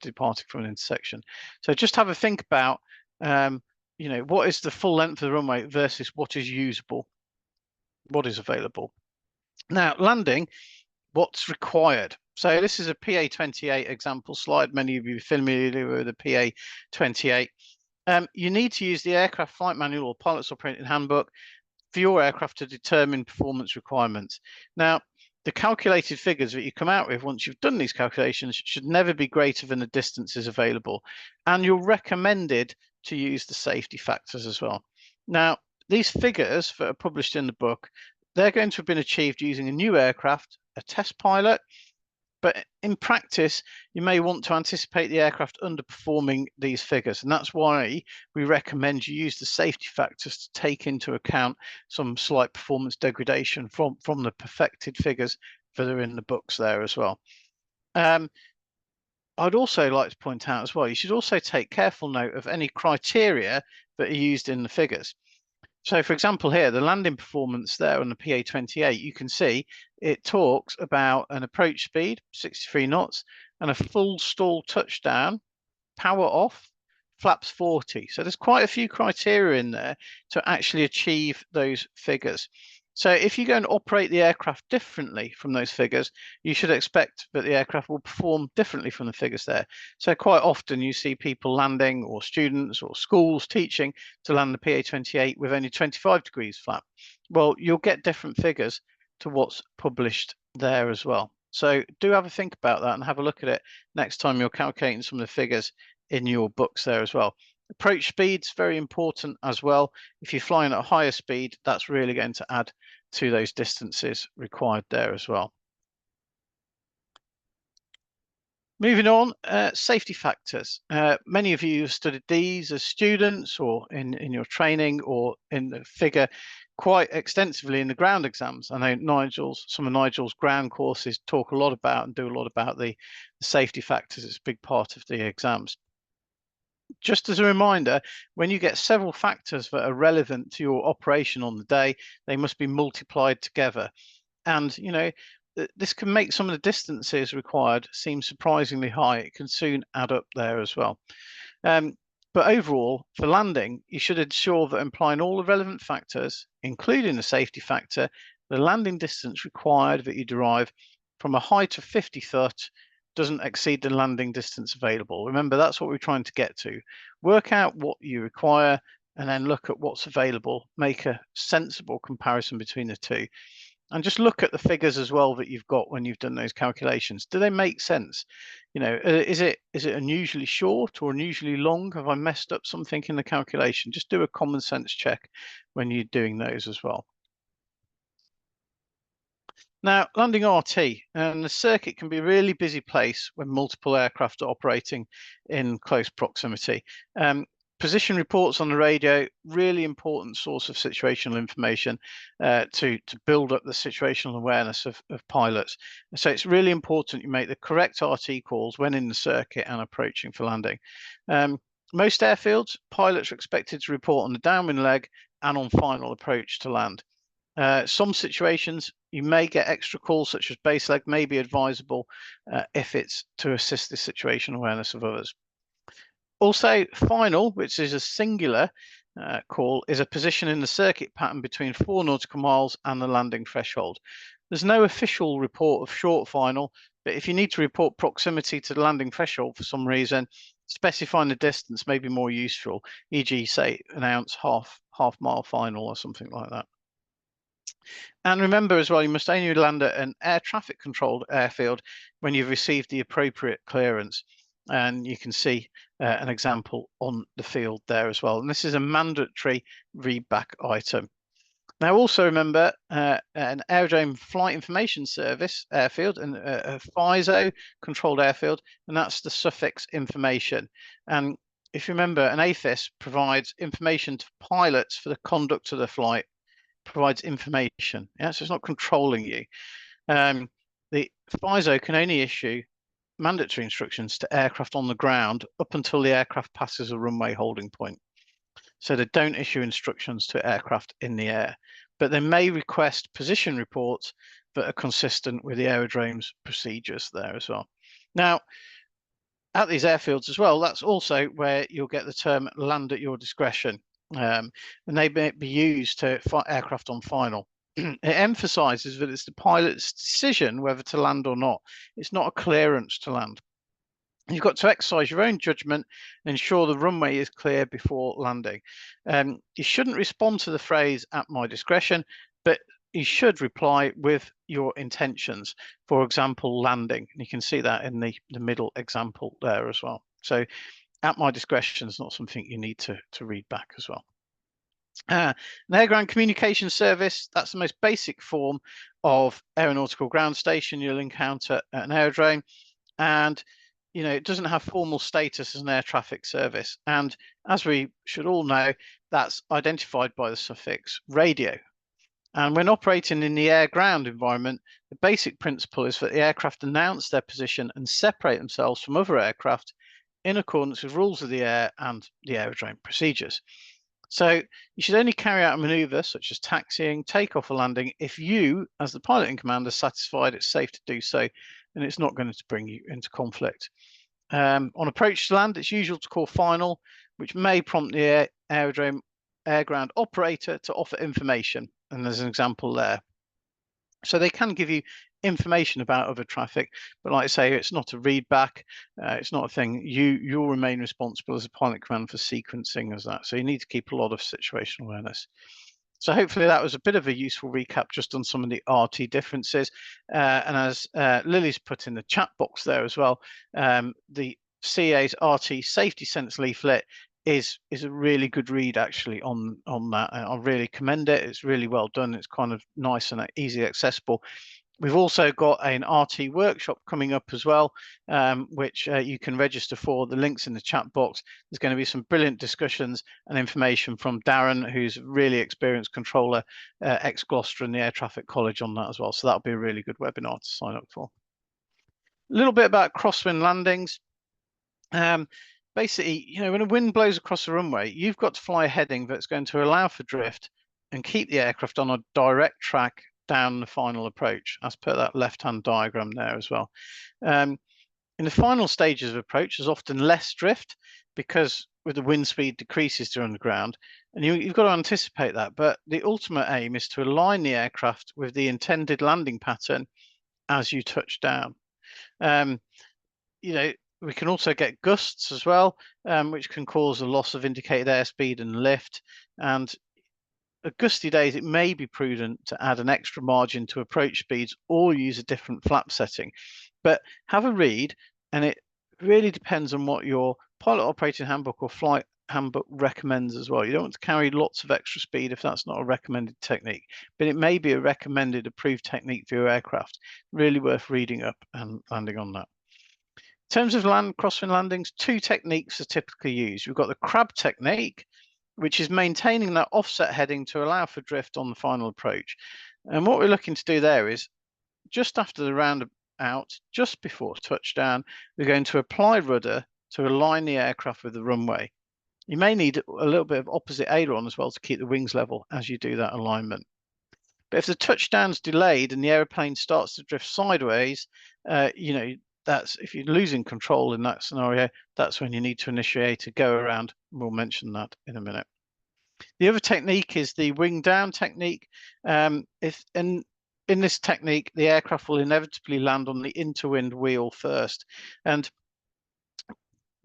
departing from an intersection. So just have a think about, you know, what is the full length of the runway versus what is usable, what is available. Now, landing, what's required? So this is a PA28 example slide. Many of you are familiar with the PA28. You need to use the aircraft flight manual or pilot's operating handbook for your aircraft to determine performance requirements. Now, the calculated figures that you come out with once you've done these calculations should never be greater than the distances available. And you're recommended to use the safety factors as well. Now, these figures that are published in the book, they're going to have been achieved using a new aircraft, a test pilot, but in practice, you may want to anticipate the aircraft underperforming these figures. And that's why we recommend you use the safety factors to take into account some slight performance degradation from the perfected figures that are in the books there as well. I'd also like to point out as well, you should also take careful note of any criteria that are used in the figures. So, for example, here, the landing performance there on the PA28, you can see it talks about an approach speed, 63 knots, and a full stall touchdown, power off, flaps 40. So there's quite a few criteria in there to actually achieve those figures. So if you go and operate the aircraft differently from those figures, you should expect that the aircraft will perform differently from the figures there. So quite often you see people landing, or students or schools teaching to land the PA28 with only 25 degrees flap. Well, you'll get different figures to what's published there as well. So do have a think about that and have a look at it next time you're calculating some of the figures in your books there as well. Approach speed's very important as well. If you're flying at a higher speed, that's really going to add to those distances required there as well. Moving on, safety factors. Many of you have studied these as students or in your training or in the figure quite extensively in the ground exams. I know some of Nigel's ground courses talk a lot about and do a lot about the safety factors. It's a big part of the exams. Just as a reminder, when you get several factors that are relevant to your operation on the day, they must be multiplied together. And, you know, this can make some of the distances required seem surprisingly high. It can soon add up there as well. But overall, for landing, you should ensure that applying all the relevant factors, including the safety factor, the landing distance required that you derive from a height of 50 foot doesn't exceed the landing distance available. Remember, that's what we're trying to get to. Work out what you require and then look at what's available. Make a sensible comparison between the two. And just look at the figures as well that you've got when you've done those calculations. Do they make sense? You know, is it unusually short or unusually long? Have I messed up something in the calculation? Just do a common sense check when you're doing those as well. Now, landing RT, and the circuit can be a really busy place when multiple aircraft are operating in close proximity. Position reports on the radio, really important source of situational information to build up the situational awareness of pilots. So it's really important you make the correct RT calls when in the circuit and approaching for landing. Most airfields, pilots are expected to report on the downwind leg and on final approach to land. Some situations you may get extra calls such as base leg may be advisable if it's to assist the situational awareness of others. Also, final, which is a singular, call is a position in the circuit pattern between 4 nautical miles and the landing threshold. There's no official report of short final, but if you need to report proximity to the landing threshold for some reason, specifying the distance may be more useful, e.g. say announce half mile final or something like that. And remember as well, you must only land at an air traffic controlled airfield when you've received the appropriate clearance. And you can see an example on the field there as well. And this is a mandatory readback item. Now, also remember an aerodrome flight information service airfield and a FISO controlled airfield, and that's the suffix information. And if you remember, an AFIS provides information to pilots for the conduct of the flight, provides information. Yeah, so it's not controlling you. The FISO can only issue mandatory instructions to aircraft on the ground up until the aircraft passes a runway holding point. So they don't issue instructions to aircraft in the air, but they may request position reports that are consistent with the aerodrome's procedures there as well. Now, at these airfields as well, that's also where you'll get the term land at your discretion. And they may be used to fight aircraft on final. It emphasizes that it's the pilot's decision whether to land or not. It's not a clearance to land. You've got to exercise your own judgment and ensure the runway is clear before landing. You shouldn't respond to the phrase "at my discretion," but you should reply with your intentions. For example, landing. And you can see that in the middle example there as well. So at my discretion is not something you need to read back as well. An air ground communication service, that's the most basic form of aeronautical ground station you'll encounter at an aerodrome. And you know, it doesn't have formal status as an air traffic service. And as we should all know, that's identified by the suffix radio. And when operating in the air ground environment, the basic principle is that the aircraft announce their position and separate themselves from other aircraft in accordance with rules of the air and the aerodrome procedures. So you should only carry out a maneuver such as taxiing, takeoff or landing if you, as the pilot in command, are satisfied it's safe to do so and it's not going to bring you into conflict. On approach to land, it's usual to call final, which may prompt the aerodrome air ground operator to offer information. And there's an example there. So they can give you information about other traffic, but like I say, it's not a read back. It's not a thing. You'll remain responsible as a pilot command for sequencing as that. So you need to keep a lot of situational awareness. So hopefully that was a bit of a useful recap just on some of the RT differences. And as Lily's put in the chat box there as well, the CA's RT Safety Sense leaflet is a really good read actually on that. And I really commend it. It's really well done. It's kind of nice and easy accessible. We've also got an RT workshop coming up as well, which you can register for. The link's in the chat box. There's going to be some brilliant discussions and information from Darren, who's a really experienced controller, ex-Gloucester and the Air Traffic College on that as well. So that'll be a really good webinar to sign up for. A little bit about Crosswind Landings. Basically, you know, when a wind blows across the runway, you've got to fly a heading that's going to allow for drift and keep the aircraft on a direct track down the final approach, as per that left-hand diagram there as well. In the final stages of approach, there's often less drift because with the wind speed decreases during the ground, and you've got to anticipate that. But the ultimate aim is to align the aircraft with the intended landing pattern as you touch down. You know, we can also get gusts as well, which can cause a loss of indicated airspeed and lift. And at gusty days, it may be prudent to add an extra margin to approach speeds or use a different flap setting. But have a read, and it really depends on what your pilot operating handbook or flight handbook recommends as well. You don't want to carry lots of extra speed if that's not a recommended technique, but it may be a recommended approved technique for your aircraft. Really worth reading up and landing on that. In terms of crosswind landings, 2 techniques are typically used. We've got the crab technique, which is maintaining that offset heading to allow for drift on the final approach. And what we're looking to do there is just after the roundabout, just before touchdown, we're going to apply rudder to align the aircraft with the runway. You may need a little bit of opposite aileron as well to keep the wings level as you do that alignment. But if the touchdown's delayed and the airplane starts to drift sideways, you know, that's if you're losing control in that scenario, that's when you need to initiate a go around. We'll mention that in a minute. The other technique is the wing down technique. If in this technique, the aircraft will inevitably land on the interwind wheel first, and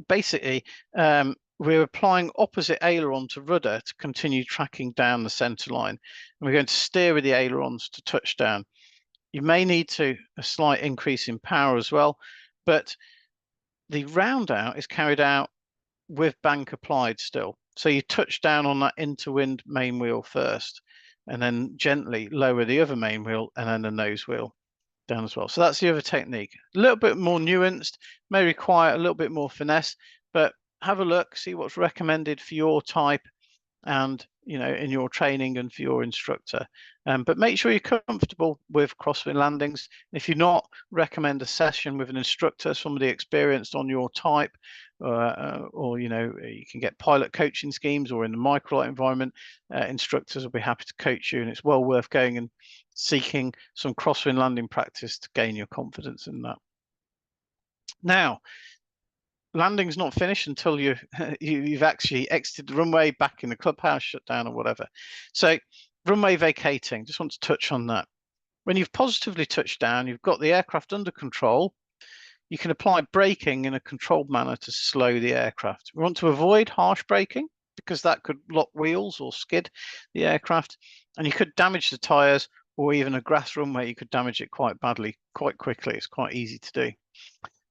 basically we're applying opposite aileron to rudder to continue tracking down the center line, and we're going to steer with the ailerons to touchdown. You may need a slight increase in power as well, but the round out is carried out with bank applied still. So you touch down on that interwind main wheel first, and then gently lower the other main wheel and then the nose wheel down as well. So that's the other technique. A little bit more nuanced, may require a little bit more finesse, but have a look, see what's recommended for your type and in your training and for your instructor. But make sure you're comfortable with Crosswind Landings. If you're not, recommend a session with an instructor, somebody experienced on your type, or you can get pilot coaching schemes, or in the microlight environment, instructors will be happy to coach you, and it's well worth going and seeking some crosswind landing practice to gain your confidence in that. Now, landing's not finished until you've actually exited the runway, back in the clubhouse, shut down or whatever. So runway vacating, just want to touch on that. When you've positively touched down, you've got the aircraft under control, you can apply braking in a controlled manner to slow the aircraft. We want to avoid harsh braking because that could lock wheels or skid the aircraft, and you could damage the tires, or even a grass runway, you could damage it quite badly, quite quickly. It's quite easy to do.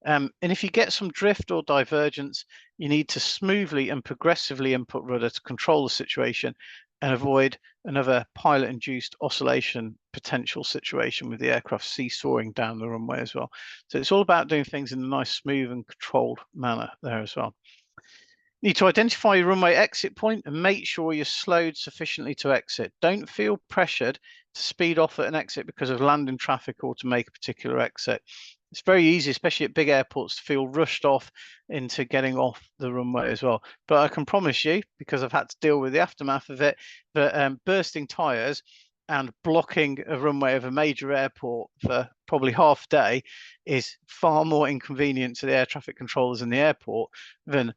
And if you get some drift or divergence, you need to smoothly and progressively input rudder to control the situation and avoid another pilot-induced oscillation potential situation with the aircraft seesawing down the runway as well. So it's all about doing things in a nice, smooth and controlled manner there as well. You need to identify your runway exit point and make sure you're slowed sufficiently to exit. Don't feel pressured to speed off at an exit because of landing traffic or to make a particular exit. It's very easy, especially at big airports, to feel rushed off into getting off the runway as well. But I can promise you, because I've had to deal with the aftermath of it, that bursting tyres and blocking a runway of a major airport for probably half a day is far more inconvenient to the air traffic controllers in the airport than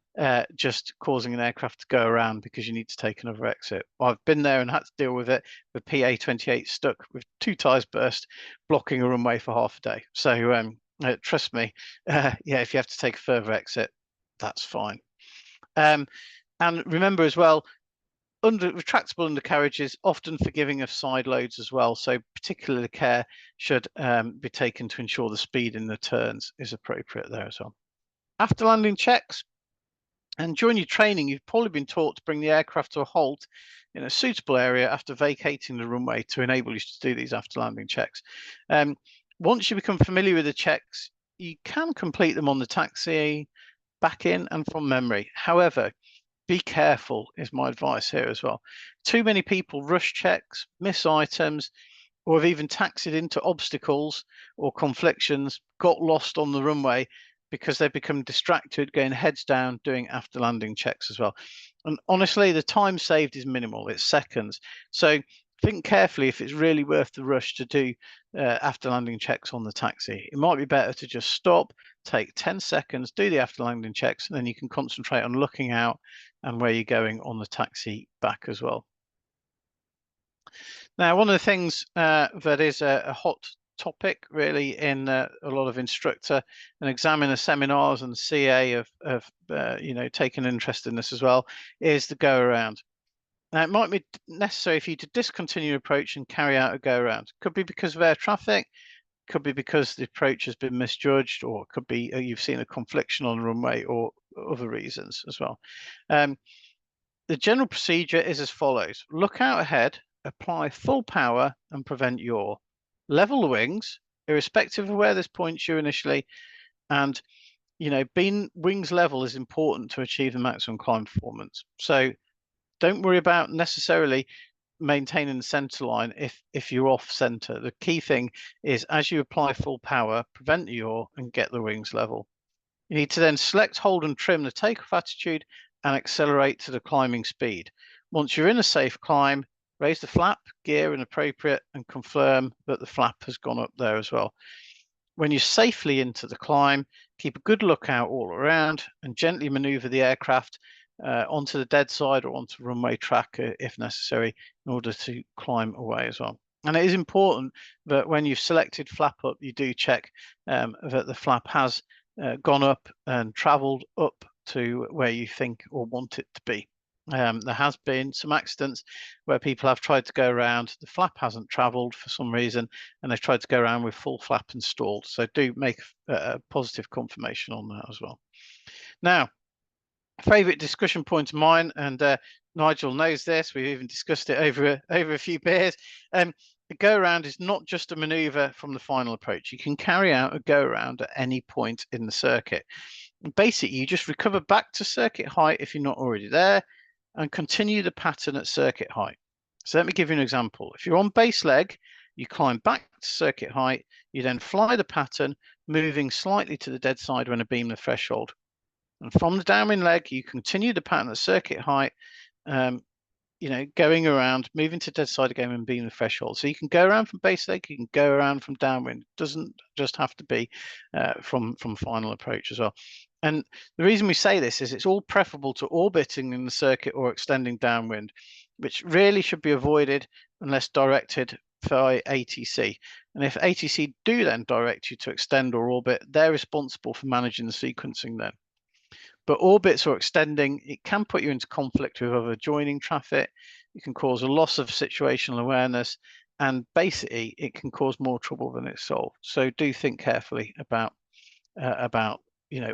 just causing an aircraft to go around because you need to take another exit. I've been there and had to deal with it, with PA28 stuck with 2 tyres burst, blocking a runway for half a day. So trust me, yeah, if you have to take a further exit, that's fine. And remember as well, retractable undercarriages often forgiving of side loads as well, so particular care should be taken to ensure the speed in the turns is appropriate there as well. After landing checks, and during your training, you've probably been taught to bring the aircraft to a halt in a suitable area after vacating the runway to enable you to do these after landing checks. Once you become familiar with the checks, you can complete them on the taxi, back in and from memory. However, be careful is my advice here as well. Too many people rush checks, miss items, or have even taxied into obstacles or conflictions, got lost on the runway because they've become distracted, going heads down, doing after landing checks as well. And honestly, the time saved is minimal, it's seconds. So think carefully if it's really worth the rush to do after landing checks on the taxi. It might be better to just stop, take 10 seconds, do the after landing checks, and then you can concentrate on looking out and where you're going on the taxi back as well. Now, one of the things that is a hot topic really in a lot of instructor and examiner seminars and CA of taking interest in this as well is the go around. Now, it might be necessary for you to discontinue approach and carry out a go around. Could be because of air traffic, could be because the approach has been misjudged, or it could be you've seen a confliction on the runway, or other reasons as well. The general procedure is as follows: look out ahead, apply full power and prevent yaw. Level the wings, irrespective of where this points you initially, and being wings level is important to achieve the maximum climb performance. So don't worry about necessarily maintaining the center line if you're off center. The key thing is, as you apply full power, prevent the yaw and get the wings level. You need to then select, hold and trim the takeoff attitude and accelerate to the climbing speed. Once you're in a safe climb, raise the flap, gear when appropriate, and confirm that the flap has gone up there as well. When you're safely into the climb, keep a good lookout all around and gently maneuver the aircraft onto the dead side or onto runway track if necessary, in order to climb away as well. And it is important that when you've selected flap up, you do check that the flap has gone up and travelled up to where you think or want it to be. There has been some accidents where people have tried to go around, the flap hasn't travelled for some reason, and they've tried to go around with full flap installed. So do make a positive confirmation on that as well. Now, favourite discussion point of mine, and Nigel knows this, we've even discussed it over a few beers. The go around is not just a manoeuvre from the final approach. You can carry out a go around at any point in the circuit. And basically, you just recover back to circuit height if you're not already there, and continue the pattern at circuit height. So let me give you an example. If you're on base leg, you climb back to circuit height, you then fly the pattern, moving slightly to the dead side when abeam the threshold. And from the downwind leg, you continue the pattern at circuit height, going around, moving to dead side again and beam the threshold. So you can go around from base leg, you can go around from downwind. It doesn't just have to be from final approach as well. And the reason we say this is it's all preferable to orbiting in the circuit or extending downwind, which really should be avoided unless directed by ATC. And if ATC do then direct you to extend or orbit, they're responsible for managing the sequencing then. But orbits or extending, it can put you into conflict with other joining traffic. It can cause a loss of situational awareness, and basically it can cause more trouble than it solves. So do think carefully about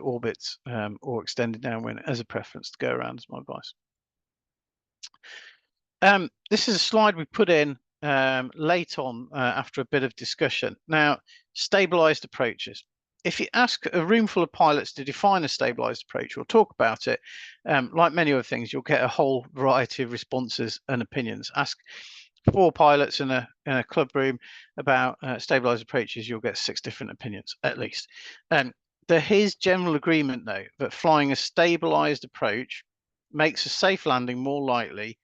orbits or extended downwind as a preference to go around, is my advice. This is a slide we put in late on after a bit of discussion. Now, stabilised approaches. If you ask a room full of pilots to define a stabilised approach or talk about it, like many other things, you'll get a whole variety of responses and opinions. Ask 4 pilots in a club room about stabilised approaches, you'll get 6 different opinions at least. There is general agreement, though, that flying a stabilised approach makes a safe landing more likely,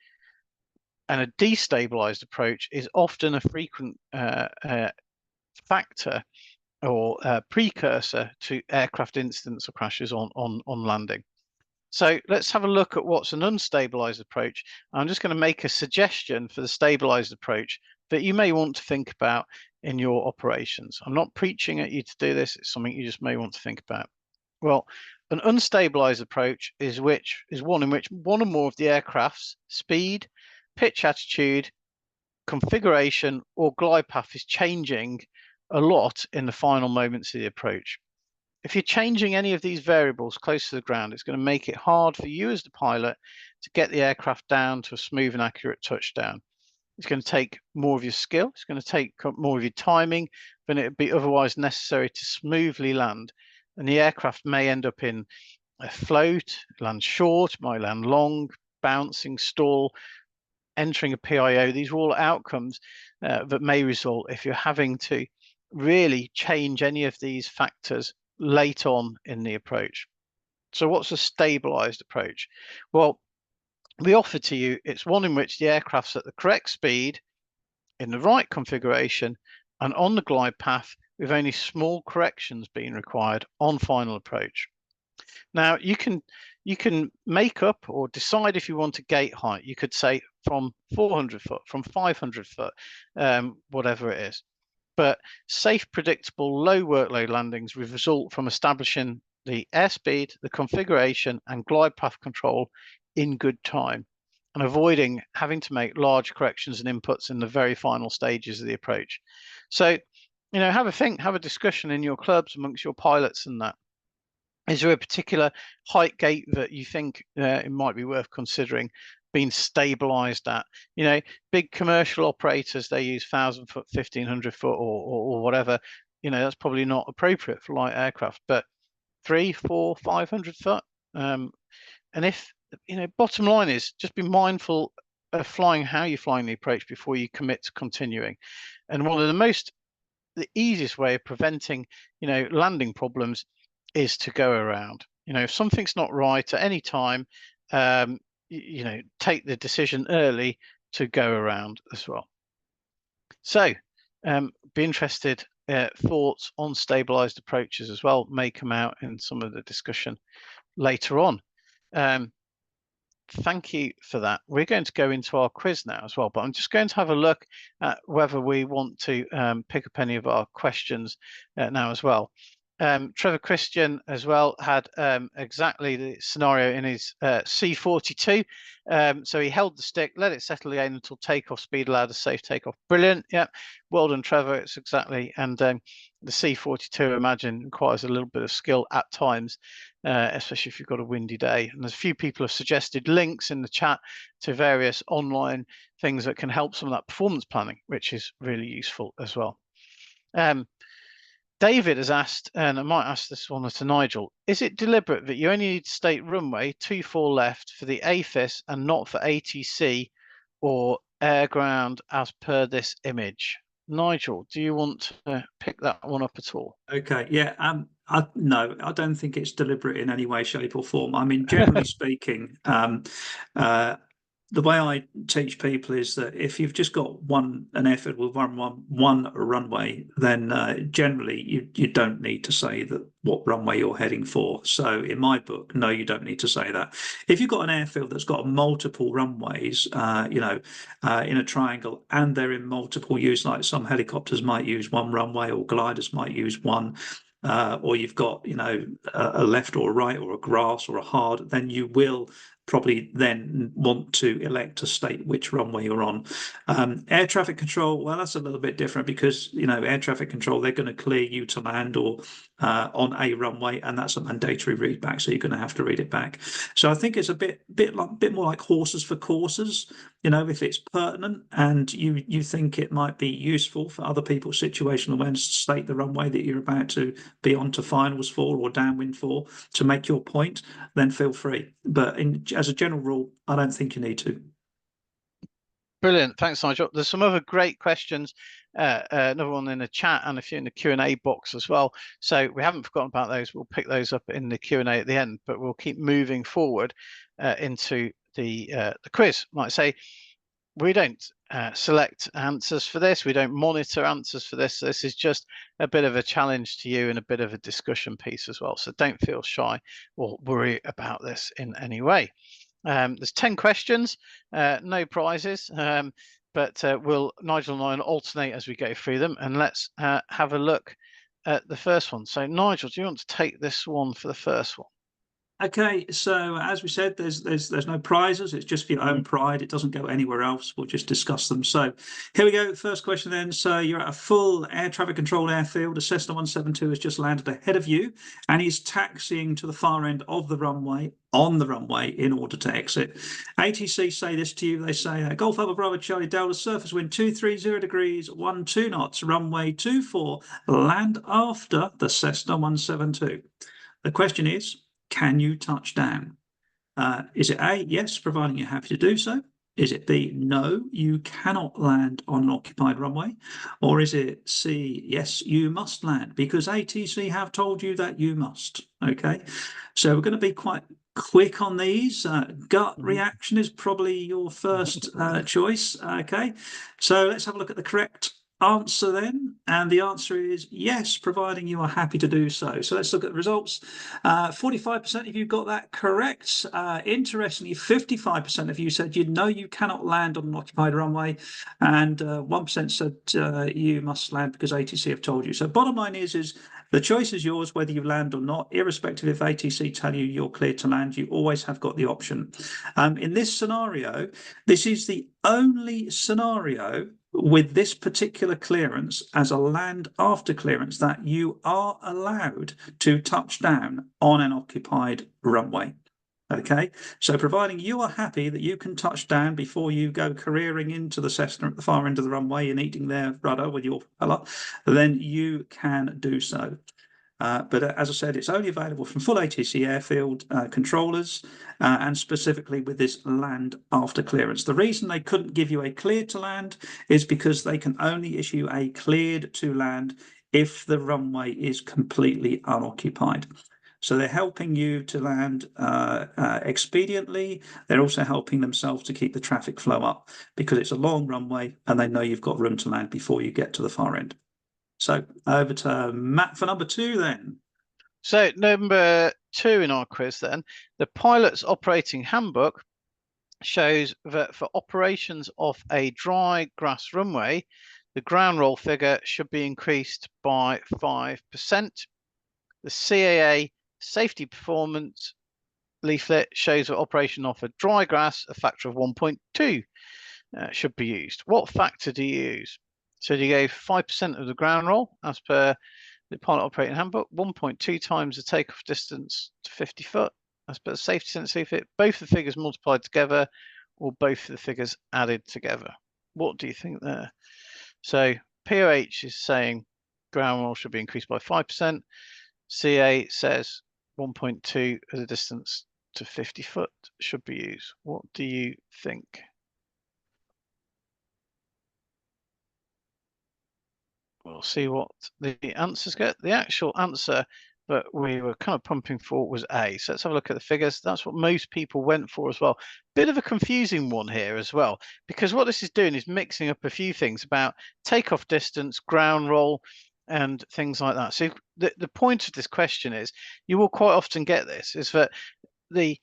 and a destabilised approach is often a frequent factor or precursor to aircraft incidents or crashes on landing. So let's have a look at what's an unstabilised approach. I'm just going to make a suggestion for the stabilised approach that you may want to think about in your operations. I'm not preaching at you to do this, it's something you just may want to think about. Well, an unstabilised approach is one in which one or more of the aircraft's speed, pitch attitude, configuration, or glide path is changing a lot in the final moments of the approach. If you're changing any of these variables close to the ground, it's going to make it hard for you as the pilot to get the aircraft down to a smooth and accurate touchdown. It's going to take more of your skill, it's going to take more of your timing than it would be otherwise necessary to smoothly land. And the aircraft may end up in a float, land short, might land long, bouncing, stall, entering a PIO. These are all outcomes that may result if you're having to really change any of these factors late on in the approach. So what's a stabilised approach? Well, we offer to you, it's one in which the aircraft's at the correct speed, in the right configuration, and on the glide path with only small corrections being required on final approach. Now, you can make up or decide if you want a gate height. You could say from 400 foot, from 500 foot, whatever it is. But safe, predictable, low workload landings result from establishing the airspeed, the configuration, and glide path control in good time, and avoiding having to make large corrections and inputs in the very final stages of the approach. So, have a think, have a discussion in your clubs amongst your pilots and that. Is there a particular height gate that you think it might be worth considering being stabilized at? Big commercial operators, they use 1,000 foot, 1,500 foot or whatever. That's probably not appropriate for light aircraft, but 300, 400, 500 foot. And if, bottom line is just be mindful of flying, how you're flying the approach before you commit to continuing. And one of the easiest way of preventing, landing problems is to go around. If something's not right at any time, take the decision early to go around as well. So be interested, thoughts on stabilized approaches as well may come out in some of the discussion later on. thank you for that. We're going to go into our quiz now as well, but I'm just going to have a look at whether we want to pick up any of our questions now as well. Trevor Christian as well had exactly the scenario in his C-42. So he held the stick, let it settle again until takeoff speed allowed a safe takeoff. Brilliant. Yeah. Well done, Trevor. It's exactly. And the C-42, I imagine, requires a little bit of skill at times, especially if you've got a windy day. And there's a few people have suggested links in the chat to various online things that can help some of that performance planning, which is really useful as well. David has asked, and I might ask this one to Nigel, is it deliberate that you only need to state runway 24 left for the AFIS and not for ATC or air ground as per this image? Nigel, do you want to pick that one up at all? Okay, yeah. No, I don't think it's deliberate in any way, shape, or form. I mean, generally speaking, the way I teach people is that if you've just got an airfield with one runway, then generally you don't need to say that what runway you're heading for. So in my book, no, you don't need to say that. If you've got an airfield that's got multiple runways, in a triangle, and they're in multiple use, like some helicopters might use one runway or gliders might use one, or you've got, a left or a right or a grass or a hard, then you will probably then want to elect to state which runway you're on. Air traffic control, well, that's a little bit different because, air traffic control, they're going to clear you to land or on a runway, and that's a mandatory read back, so you're going to have to read it back. So I think it's a bit more like horses for courses. If it's pertinent and you think it might be useful for other people's situational awareness to state the runway that you're about to be on to finals for or downwind for to make your point, then feel free. But as a general rule, I don't think you need to. Brilliant. Thanks, Nigel. There's some other great questions, another one in the chat and a few in the Q&A box as well. So we haven't forgotten about those. We'll pick those up in the Q&A at the end, but we'll keep moving forward into the quiz. Like I say, we don't select answers for this. We don't monitor answers for this. This is just a bit of a challenge to you and a bit of a discussion piece as well. So don't feel shy or worry about this in any way. There's 10 questions, no prizes, but Nigel and I will alternate as we go through them, and let's have a look at the first one. So Nigel, do you want to take this one for the first one? Okay, so as we said, there's no prizes. It's just for your own pride. It doesn't go anywhere else. We'll just discuss them. So here we go. First question then. So you're at a full air traffic control airfield. A Cessna 172 has just landed ahead of you, and he's taxiing to the far end of the runway, on the runway, in order to exit. ATC say this to you. They say, Golf Alpha Bravo Charlie Delta, surface wind 230 degrees, 12 knots, runway 24, land after the Cessna 172. The question is, can you touch down? Is it A, yes, providing you're happy to do so? Is it B, no, you cannot land on an occupied runway? Or is it C, yes, you must land because ATC have told you that you must? Okay, so we're going to be quite quick on these. Gut reaction is probably your first choice. Okay, so let's have a look at the correct answer then, and the answer is yes, providing you are happy to do so. So let's look at the results. 45% of you got that correct. Interestingly, 55% of you said you cannot land on an occupied runway, and 1% said you must land because ATC have told you. So bottom line is the choice is yours whether you land or not, irrespective if ATC tell you you're cleared to land. You always have got the option. In this scenario, this is the only scenario with this particular clearance as a land after clearance that you are allowed to touch down on an occupied runway. Okay, so providing you are happy that you can touch down before you go careering into the Cessna at the far end of the runway and eating their rudder with your propeller, then you can do so. But as I said, it's only available from full ATC airfield controllers and specifically with this land after clearance. The reason they couldn't give you a cleared to land is because they can only issue a cleared to land if the runway is completely unoccupied. So they're helping you to land expediently. They're also helping themselves to keep the traffic flow up because it's a long runway and they know you've got room to land before you get to the far end. So over to Matt for number 2 then. So number 2 in our quiz then, the pilot's operating handbook shows that for operations off a dry grass runway, the ground roll figure should be increased by 5%. The CAA safety performance leaflet shows that operation off a dry grass, a factor of 1.2 should be used. What factor do you use? So do you go 5% of the ground roll as per the pilot operating handbook, 1.2 times the takeoff distance to 50 foot as per the safety sense leaflet, both the figures multiplied together, or both the figures added together? What do you think there? So POH is saying ground roll should be increased by 5%. CA says 1.2 as a distance to 50 foot should be used. What do you think? We'll see what the answers get. The actual answer that we were kind of pumping for was A. So let's have a look at the figures. That's what most people went for as well. Bit of a confusing one here as well, because what this is doing is mixing up a few things about takeoff distance, ground roll, and things like that. So the point of this question is, you will quite often get this, is that the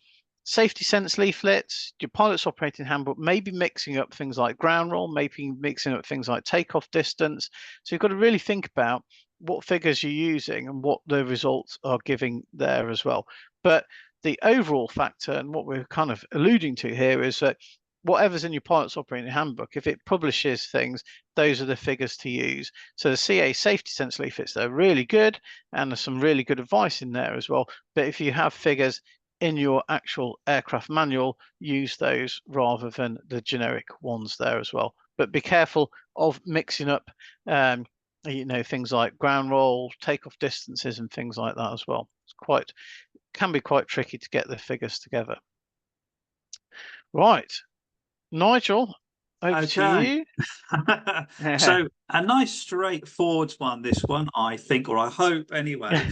safety sense leaflets, your pilot's operating handbook may be mixing up things like ground roll, maybe mixing up things like takeoff distance. So you've got to really think about what figures you're using and what the results are giving there as well. But the overall factor, and what we're kind of alluding to here, is that whatever's in your pilot's operating handbook, if it publishes things, those are the figures to use. So the CA safety sense leaflets, they're really good, and there's some really good advice in there as well. But if you have figures in your actual aircraft manual, use those rather than the generic ones there as well. But be careful of mixing up things like ground roll, takeoff distances, and things like that as well. It's can be quite tricky to get the figures together. Right, Nigel, over to you. So a nice straightforward one, this one, I think, or I hope anyway.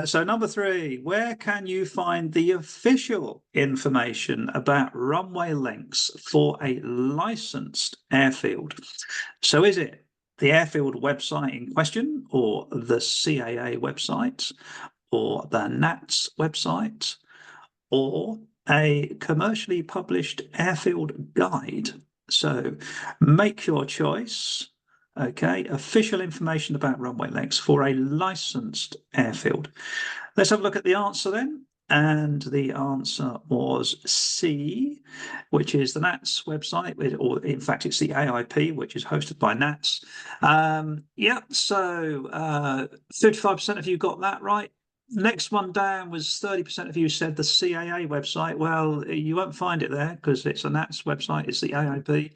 So number 3, where can you find the official information about runway lengths for a licensed airfield? So is it the airfield website in question, or the CAA website, or the NATS website, or a commercially published airfield guide? So make your choice. Okay, official information about runway lengths for a licensed airfield. Let's have a look at the answer then. And the answer was C, which is the NATS website, or in fact, it's the AIP, which is hosted by NATS. Yeah, so 35% of you got that right. Next one down was 30% of you said the CAA website. Well, you won't find it there because it's a NATS website, it's the AIP.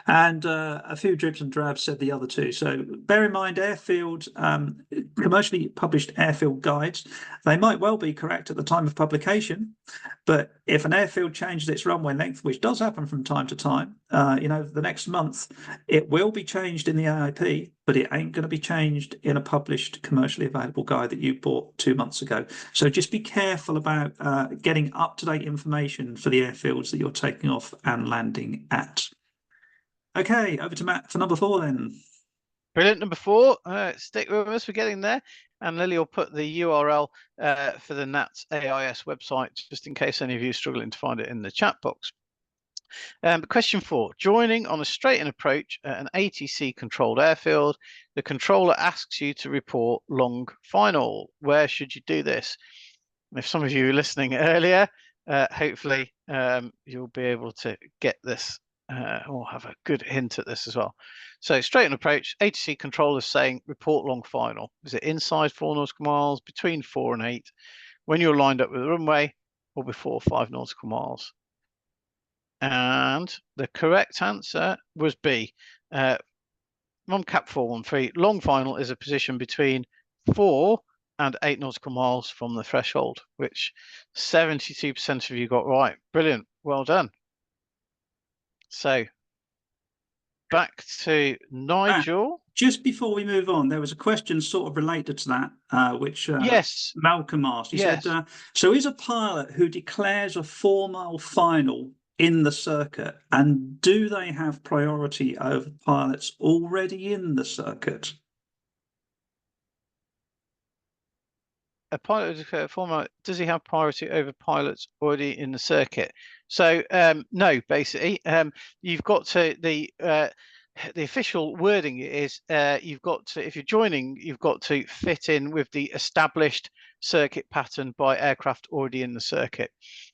And a few dribs and drabs said the other two. So bear in mind, airfield, commercially published airfield guides, they might well be correct at the time of publication. But if an airfield changes its runway length, which does happen from time to time, the next month, it will be changed in the AIP, but it ain't going to be changed in a published commercially available guide that you bought 2 months ago. So just be careful about getting up-to-date information for the airfields that you're taking off and landing at. Okay, over to Matt for number 4 then. Brilliant. Number 4, stick with us, we're getting there. And Lily will put the URL for the NATS AIS website, just in case any of you are struggling to find it in the chat box. Question 4, joining on a straight-in approach at an ATC controlled airfield, the controller asks you to report long final. Where should you do this? And if some of you were listening earlier, hopefully you'll be able to get this or have a good hint at this as well. So straight-in approach, ATC controller saying report long final. Is it inside 4 nautical miles, between 4 and 8, when you're lined up with the runway, or before 5 nautical miles? And the correct answer was B. MomCap 413, long final is a position between 4 and 8 nautical miles from the threshold, which 72% of you got right. Brilliant. Well done. So back to Nigel. Just before we move on, there was a question sort of related to that, which yes, Malcolm asked. He said, so is a pilot who declares a 4-mile final in the circuit, and do they have priority over pilots already in the circuit? a pilot former, does he have priority over pilots already in the circuit? So no, basically, you've got to the official wording is you've got to, if you're joining, you've got to fit in with the established circuit pattern by aircraft already in the circuit.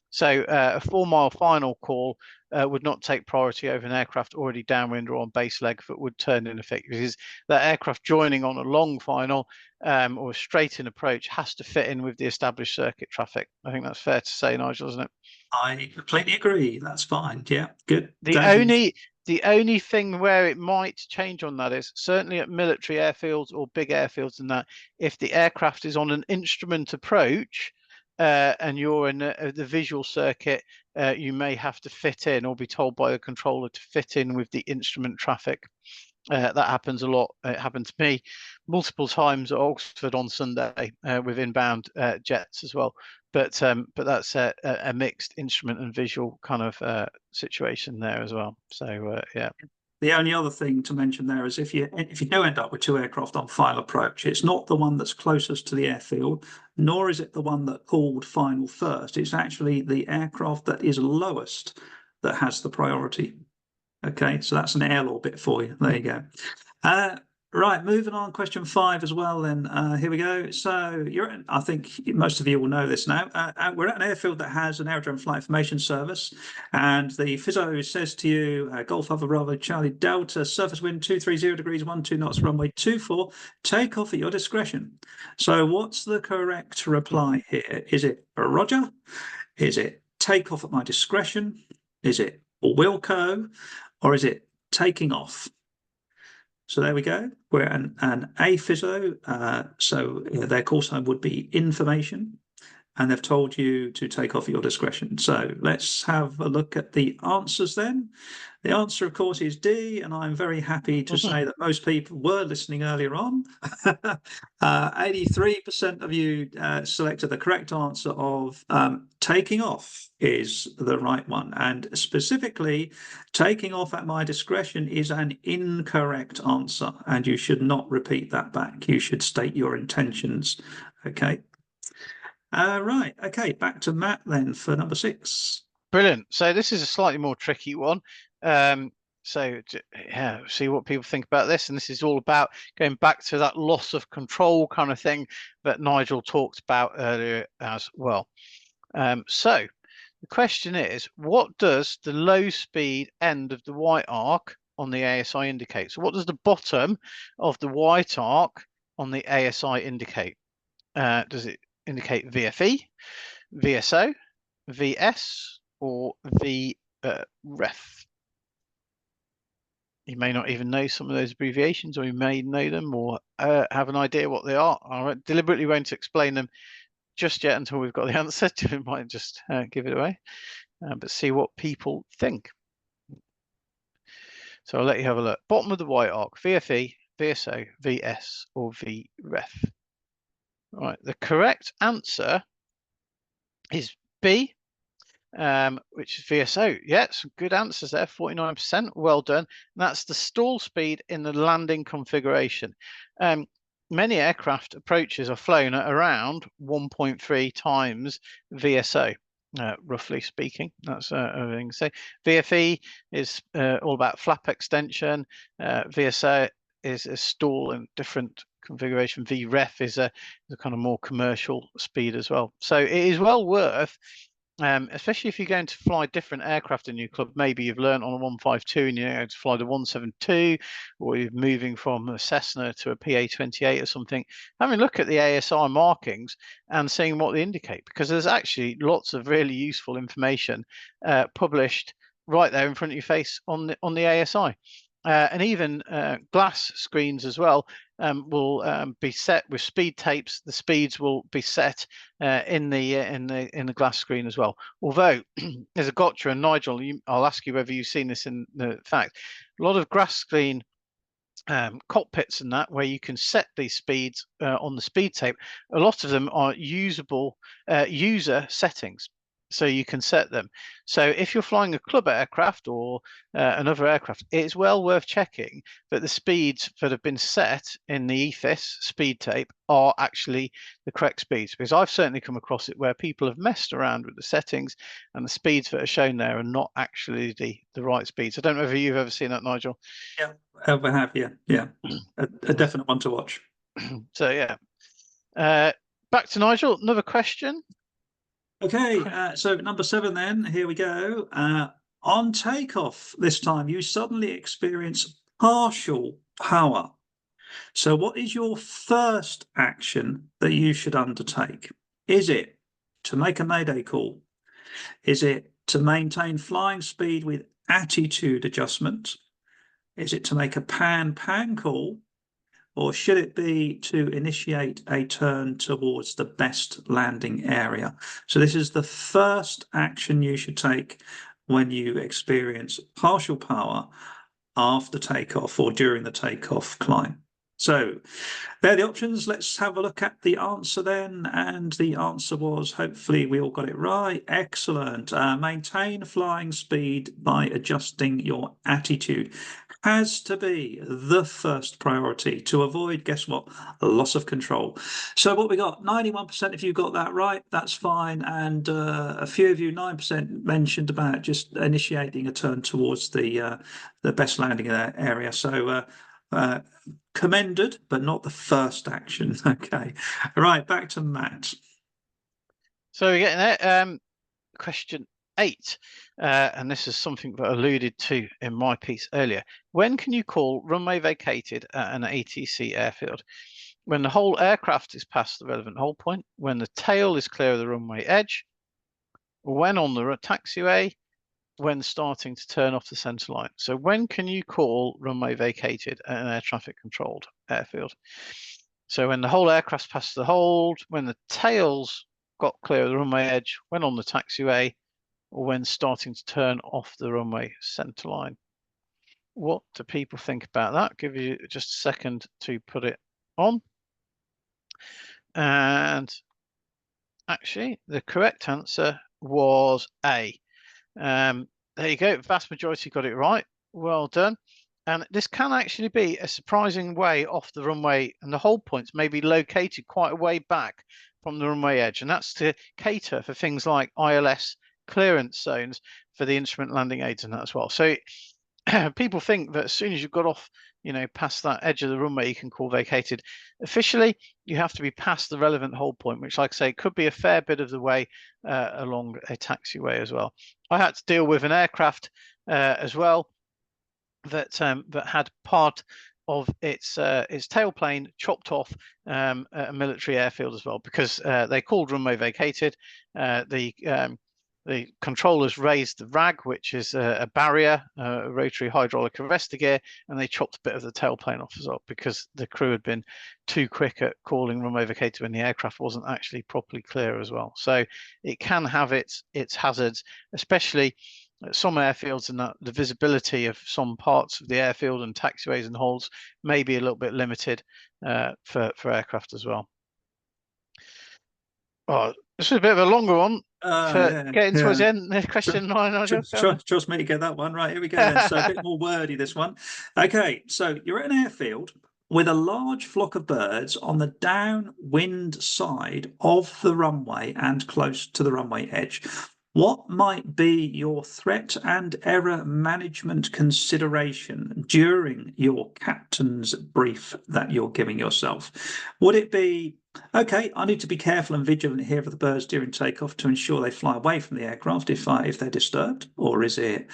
So a 4-mile final call would not take priority over an aircraft already downwind or on base leg that would turn in effect, because that aircraft joining on a long final or a straight in approach has to fit in with the established circuit traffic. I think that's fair to say, Nigel, isn't it? I completely agree. That's fine. Yeah, good. The only thing where it might change on that is certainly at military airfields or big airfields and that, if the aircraft is on an instrument approach and you're in the visual circuit, you may have to fit in or be told by the controller to fit in with the instrument traffic. That happens a lot. It happened to me multiple times at Oxford on Sunday with inbound jets as well. But that's a mixed instrument and visual kind of situation there as well. So yeah. The only other thing to mention there is if you do end up with 2 aircraft on final approach, it's not the one that's closest to the airfield, nor is it the one that called final first. It's actually the aircraft that is lowest that has the priority. Okay, so that's an air law bit for you. There you go. Right, moving on, question 5 as well then. Here we go. So I think most of you will know this now. We're at an airfield that has an aerodrome flight information service, and the physio says to you, Golf Alpha Bravo Charlie Delta, surface wind 230 degrees, 12 knots, runway 24, take off at your discretion. So what's the correct reply here? Is it Roger? Is it take off at my discretion? Is it Wilco? Or is it taking off? So there we go. We're an AFISO, so their call sign would be information, and they've told you to take off at your discretion. So let's have a look at the answers then. The answer, of course, is D, and I'm very happy to say that most people were listening earlier on. 83% of you selected the correct answer of taking off is the right one. And specifically, taking off at my discretion is an incorrect answer, and you should not repeat that back. You should state your intentions. Okay. Right. Okay. Back to Matt then for number 6. Brilliant. So this is a slightly more tricky one. So yeah, see what people think about this. And this is all about going back to that loss of control kind of thing that Nigel talked about earlier as well. So the question is, what does the low speed end of the white arc on the ASI indicate? So what does the bottom of the white arc on the ASI indicate? Does it indicate VFE, VSO, VS, or VREF? You may not even know some of those abbreviations, or you may know them or have an idea what they are. I deliberately won't explain them just yet until we've got the answer. We might just give it away, but see what people think. So I'll let you have a look. Bottom of the white arc, VFE, VSO, VS, or VREF. Right, the correct answer is B, which is VSO. Yeah, some good answers there, 49%. Well done. And that's the stall speed in the landing configuration. Many aircraft approaches are flown at around 1.3 times VSO, roughly speaking. That's everything to say. VFE is all about flap extension. VSO is a stall and different configuration. VREF is a kind of more commercial speed as well. So it is well worth, especially if you're going to fly different aircraft in your club. Maybe you've learned on a 152 and you're going to fly the 172, or you're moving from a Cessna to a PA-28 or something. Having a look at the ASI markings and seeing what they indicate, because there's actually lots of really useful information published right there in front of your face on the ASI. And even glass screens as well will be set with speed tapes. The speeds will be set in the glass screen as well. Although there's a gotcha, and Nigel, I'll ask you whether you've seen this in the fact. A lot of glass screen cockpits and that, where you can set these speeds on the speed tape, a lot of them are usable user settings. so you can set them. So if you're flying a club aircraft or another aircraft, it's well worth checking that the speeds that have been set in the EFIS speed tape are actually the correct speeds, because I've certainly come across it where people have messed around with the settings and the speeds that are shown there are not actually the right speeds. I don't know if you've ever seen that, Nigel. Yeah, I have. Yeah, a definite one to watch. So yeah, back to Nigel. Another question. Okay, so number 7 then, here we go. On takeoff this time, you suddenly experience partial power. So what is your first action that you should undertake? Is it to make a mayday call? Is it to maintain flying speed with attitude adjustment? Is it to make a pan call? Or should it be to initiate a turn towards the best landing area? So this is the first action you should take when you experience partial power after takeoff or during the takeoff climb. So they're the options. Let's have a look at the answer then. And the answer was, hopefully we all got it right. Excellent. Maintain flying speed by adjusting your attitude. Has to be the first priority to avoid, guess what? Loss of control. So what we got, 91% if you got that right, that's fine. And a few of you, 9%, mentioned about just initiating a turn towards the best landing area. So commended, but not the first action. Okay. All right, back to Matt. So we're getting there. Question 8, and this is something that I alluded to in my piece earlier. When can you call runway vacated at an ATC airfield? When the whole aircraft is past the relevant hold point, when the tail is clear of the runway edge, when on the taxiway, when starting to turn off the centre line. So when can you call runway vacated at an air traffic controlled airfield? So when the whole aircraft's past the hold, when the tail's got clear of the runway edge, when on the taxiway, or when starting to turn off the runway centre line. What do people think about that? Give you just a second to put it on. And actually, the correct answer was A. There you go. Vast majority got it right. Well done. And this can actually be a surprising way off the runway, and the hold points may be located quite a way back from the runway edge, and that's to cater for things like ILS clearance zones for the instrument landing aids and that as well. So people think that as soon as you've got off, past that edge of the runway, you can call vacated. Officially, you have to be past the relevant hold point, which, like I say, could be a fair bit of the way along a taxiway as well. I had to deal with an aircraft as well that had part of its tailplane chopped off at a military airfield as well, because they called runway vacated. The controllers raised the RAG, which is a barrier, a rotary hydraulic arrestor gear, and they chopped a bit of the tailplane off as well, because the crew had been too quick at calling runway vacated when the aircraft wasn't actually properly clear as well. So it can have its hazards, especially at some airfields, and that the visibility of some parts of the airfield and taxiways and holds may be a little bit limited for aircraft as well. Oh, this is a bit of a longer one. Getting towards the end, question 9. Trust me to get that one right. Here we go then. So a bit more wordy, this one. Okay, so you're at an airfield with a large flock of birds on the downwind side of the runway and close to the runway edge. What might be your threat and error management consideration during your captain's brief that you're giving yourself? Would it be, okay, I need to be careful and vigilant here for the birds during takeoff to ensure they fly away from the aircraft if they're disturbed? Or is it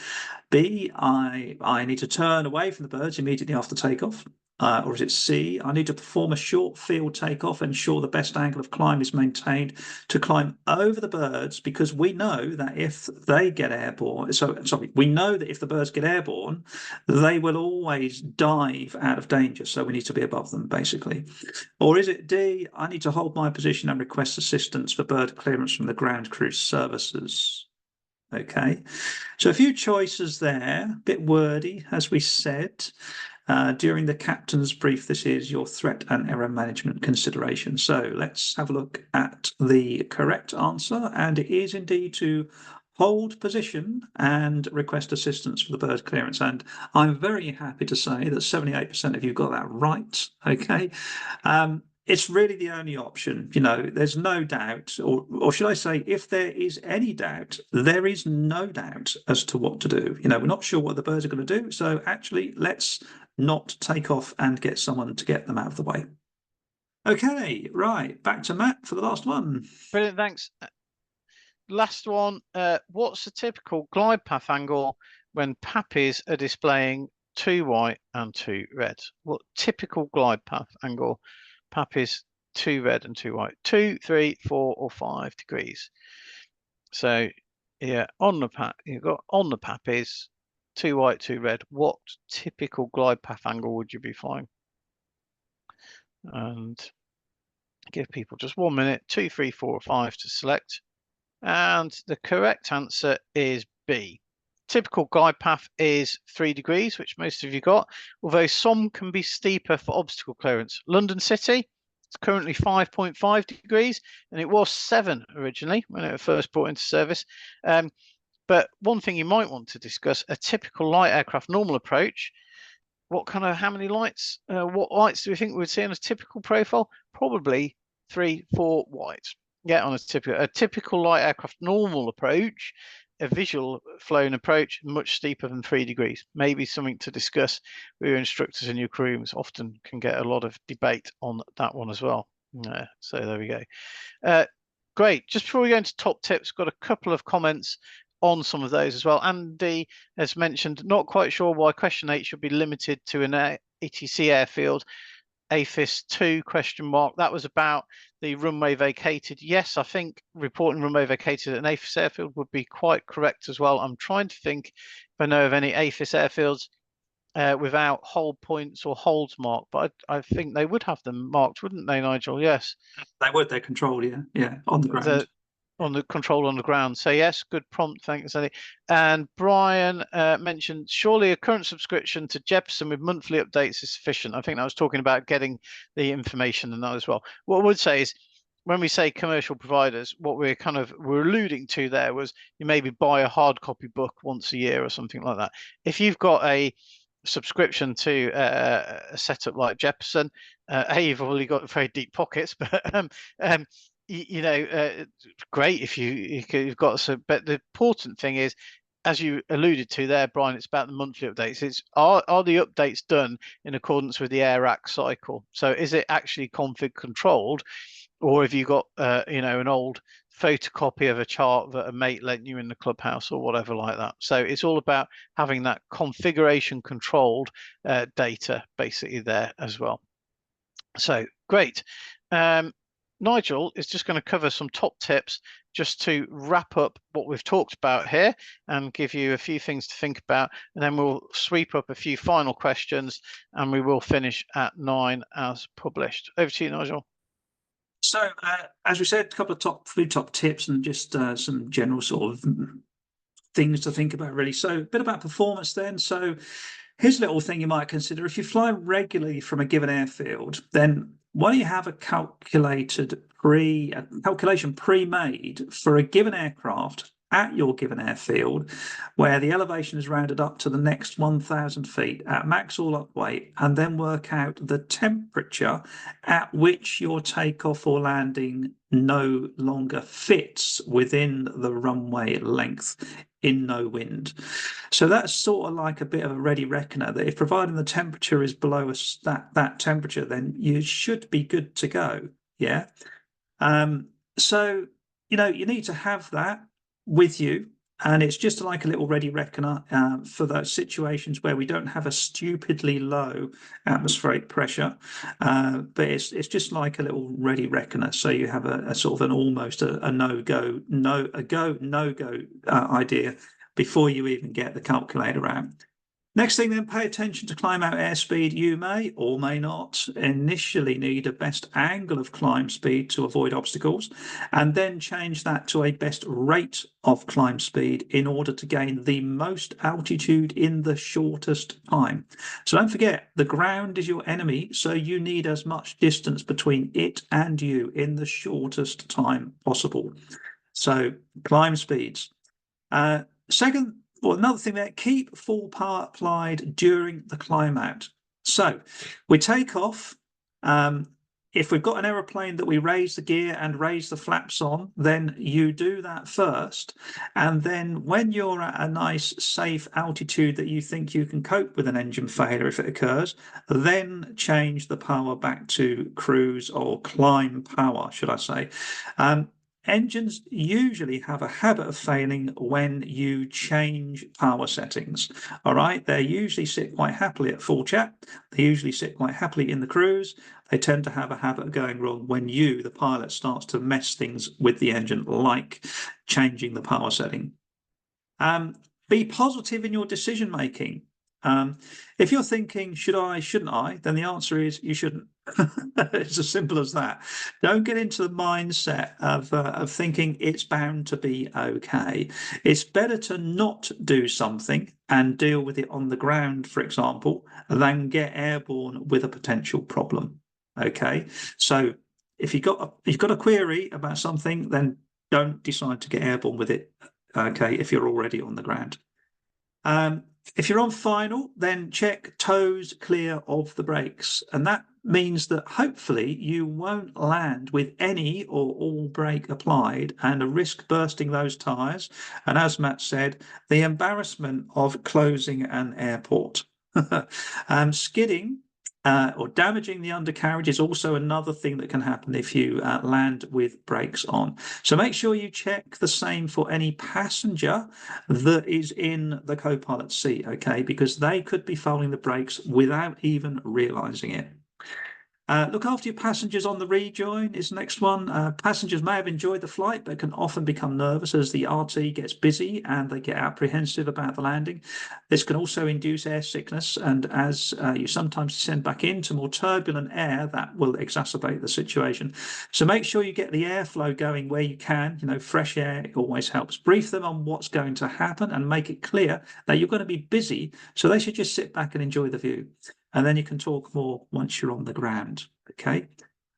B, I need to turn away from the birds immediately after takeoff? Or is it C, I need to perform a short field takeoff and ensure the best angle of climb is maintained to climb over the birds, because we know that if they get airborne, we know that if the birds get airborne, they will always dive out of danger. So we need to be above them, basically. Or is it D, I need to hold my position and request assistance for bird clearance from the ground crew services? Okay, so a few choices there, a bit wordy, as we said. During the captain's brief, this is your threat and error management consideration. So let's have a look at the correct answer, and it is indeed to hold position and request assistance for the bird clearance. And I'm very happy to say that 78% of you got that right. Okay. It's really the only option. There's no doubt, or should I say, if there is any doubt, there is no doubt as to what to do. We're not sure what the birds are going to do. So actually, let's not take off and get someone to get them out of the way. Okay, right. Back to Matt for the last one. Brilliant, thanks. Last one. What's the typical glide path angle when PAPIs are displaying 2 white and 2 red? What typical glide path angle? PAPIs 2 red and 2 white. 2, 3, 4, or 5 degrees. So yeah, on the you've got on the PAPIs 2 white, 2 red. What typical glide path angle would you be flying? And give people just 1 minute. 2, 3, 4, or 5 to select. And the correct answer is B. Typical glide path is 3 degrees, which most of you got, although some can be steeper for obstacle clearance. London City, it's currently 5.5 degrees, and it was 7 originally when it was first brought into service. But one thing you might want to discuss, a typical light aircraft normal approach. How many lights, what lights do we think we would see on a typical profile? Probably 3, 4 whites. Yeah, on a typical light aircraft normal approach, a visual flown approach, much steeper than 3 degrees. Maybe something to discuss with your instructors in your crew rooms. Often can get a lot of debate on that one as well. So there we go. Great. Just before we go into top tips, got a couple of comments on some of those as well. Andy has mentioned, not quite sure why question 8 should be limited to an ATC airfield. AFIS 2 ? That was about the runway vacated. Yes, I think reporting runway vacated at an AFIS airfield would be quite correct as well. I'm trying to think if I know of any AFIS airfields without hold points or holds marked, but I think they would have them marked, wouldn't they, Nigel? Yes. They would. They're controlled, yeah, on the ground. On the control on the ground. So yes, good prompt, thanks Andy. And Brian mentioned, surely a current subscription to Jeppesen with monthly updates is sufficient. I think I was talking about getting the information and that as well. What I would say is, when we say commercial providers, what we're alluding to there was you maybe buy a hard copy book once a year or something like that. If you've got a subscription to a setup like Jeppesen, you've already got very deep pockets, but great if you've got some. But the important thing is, as you alluded to there, Brian, it's about the monthly updates. It's are the updates done in accordance with the AirAC cycle? So is it actually config controlled, or have you got an old photocopy of a chart that a mate lent you in the clubhouse or whatever like that? So it's all about having that configuration controlled data basically there as well. So great. Nigel is just going to cover some top tips just to wrap up what we've talked about here and give you a few things to think about, and then we'll sweep up a few final questions and we will finish at 9 as published. Over to you, Nigel. So, as we said, a couple of top tips and just some general sort of things to think about, really. So, a bit about performance then. So, here's a little thing you might consider. If you fly regularly from a given airfield, then why don't you have a calculation pre-made for a given aircraft at your given airfield, where the elevation is rounded up to the next 1,000 feet at max all-up weight, and then work out the temperature at which your takeoff or landing no longer fits within the runway length in no wind. So that's sort of like a bit of a ready reckoner, that if providing the temperature is below that temperature, then you should be good to go. Yeah. So, you need to have that with you, and it's just like a little ready reckoner for those situations where we don't have a stupidly low atmospheric pressure, but it's just like a little ready reckoner, so you have a sort of an almost a no-go idea before you even get the calculator out. Next thing then, pay attention to climb out airspeed. You may or may not initially need a best angle of climb speed to avoid obstacles, and then change that to a best rate of climb speed in order to gain the most altitude in the shortest time. So don't forget, the ground is your enemy, so you need as much distance between it and you in the shortest time possible. So climb speeds. Second, well, another thing there, keep full power applied during the climb out. So we take off. If we've got an aeroplane that we raise the gear and raise the flaps on, then you do that first. And then when you're at a nice safe altitude that you think you can cope with an engine failure if it occurs, then change the power back to cruise or climb power, should I say. Engines usually have a habit of failing when you change power settings. All right, they usually sit quite happily at full chat. They usually sit quite happily in the cruise. They tend to have a habit of going wrong when you, the pilot, starts to mess things with the engine, like changing the power setting. Be positive in your decision making. If you're thinking, should I, shouldn't I? Then the answer is you shouldn't. It's as simple as that. Don't get into the mindset of thinking it's bound to be okay. It's better to not do something and deal with it on the ground, for example, than get airborne with a potential problem. Okay, so if you've got a query about something, then don't decide to get airborne with it. Okay, if you're already on the ground. If you're on final, then check toes clear of the brakes. And that means that hopefully you won't land with any or all brake applied and risk bursting those tyres. And as Matt said, the embarrassment of closing an airport. Skidding or damaging the undercarriage is also another thing that can happen if you land with brakes on. So make sure you check the same for any passenger that is in the co-pilot's seat, okay? Because they could be following the brakes without even realizing it. Look after your passengers on the rejoin is the next one. Passengers may have enjoyed the flight, but can often become nervous as the RT gets busy and they get apprehensive about the landing. This can also induce air sickness, and as you sometimes descend back into more turbulent air, that will exacerbate the situation. So make sure you get the airflow going where you can. You know, fresh air always helps. Brief them on what's going to happen and make it clear that you're going to be busy, so they should just sit back and enjoy the view. And then you can talk more once you're on the ground, okay?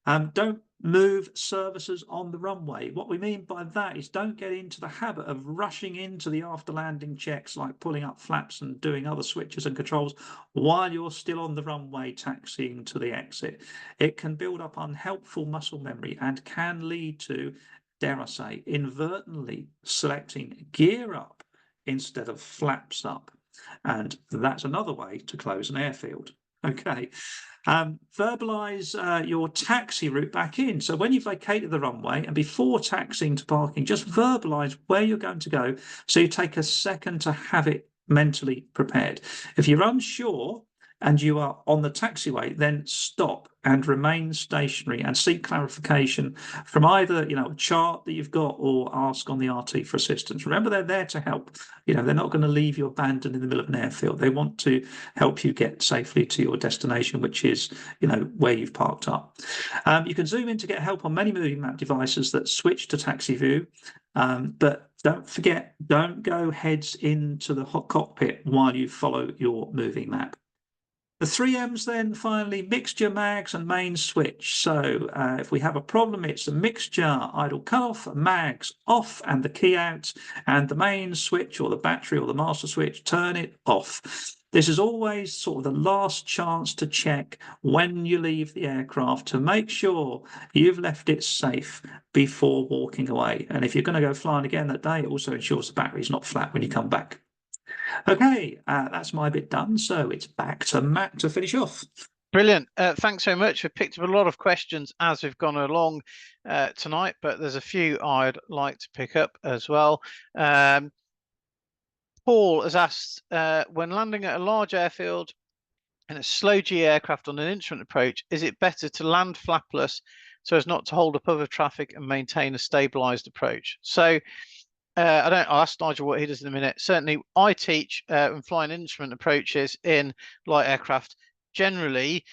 Don't move services on the runway. What we mean by that is don't get into the habit of rushing into the after landing checks, like pulling up flaps and doing other switches and controls while you're still on the runway taxiing to the exit. It can build up unhelpful muscle memory and can lead to, dare I say, inadvertently selecting gear up instead of flaps up. And that's another way to close an airfield. Okay. Verbalize your taxi route back in. So when you've vacated the runway and before taxiing to parking, just verbalize where you're going to go so you take a second to have it mentally prepared. If you're unsure and you are on the taxiway, then stop and remain stationary and seek clarification from either, you know, a chart that you've got or ask on the RT for assistance. Remember, they're there to help. You know, they're not going to leave you abandoned in the middle of an airfield. They want to help you get safely to your destination, which is, you know, where you've parked up. You can zoom in to get help on many moving map devices that switch to taxi view. But don't forget, don't go heads into the hot cockpit while you follow your moving map. The 3 M's then finally, mixture, mags and main switch. So if we have a problem, it's a mixture, idle cutoff, mags off and the key out, and the main switch or the battery or the master switch, turn it off. This is always sort of the last chance to check when you leave the aircraft to make sure you've left it safe before walking away. And if you're going to go flying again that day, it also ensures the battery's not flat when you come back. Okay, that's my bit done. So it's back to Matt to finish off. Brilliant. Thanks so much. We've picked up a lot of questions as we've gone along tonight, but there's a few I'd like to pick up as well. Paul has asked, when landing at a large airfield in a slow G aircraft on an instrument approach, is it better to land flapless so as not to hold up other traffic and maintain a stabilised approach? So I'll ask Nigel what he does in a minute. Certainly, I teach and flying instrument approaches in light aircraft. Generally,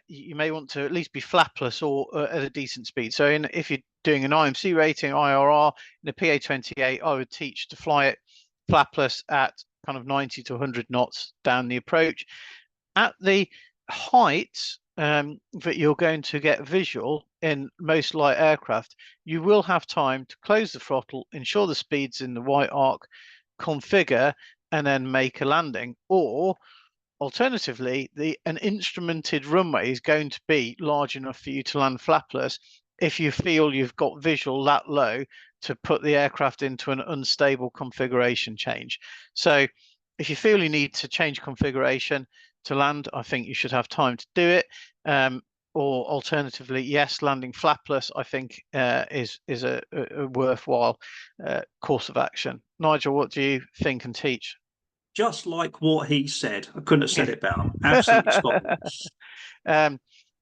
you may want to at least be flapless or at a decent speed. So, if you're doing an IMC rating, IRR, in a PA-28, I would teach to fly it flapless at kind of 90 to 100 knots down the approach. At the heights that you're going to get visual in most light aircraft, you will have time to close the throttle, ensure the speed's in the white arc, configure, and then make a landing. Or alternatively, an instrumented runway is going to be large enough for you to land flapless if you feel you've got visual that low to put the aircraft into an unstable configuration change. So if you feel you need to change configuration to land, I think you should have time to do it. Or alternatively, yes, landing flapless, I think, is a worthwhile course of action. Nigel, what do you think and teach? Just like what he said. I couldn't have said it better. Absolutely spot on.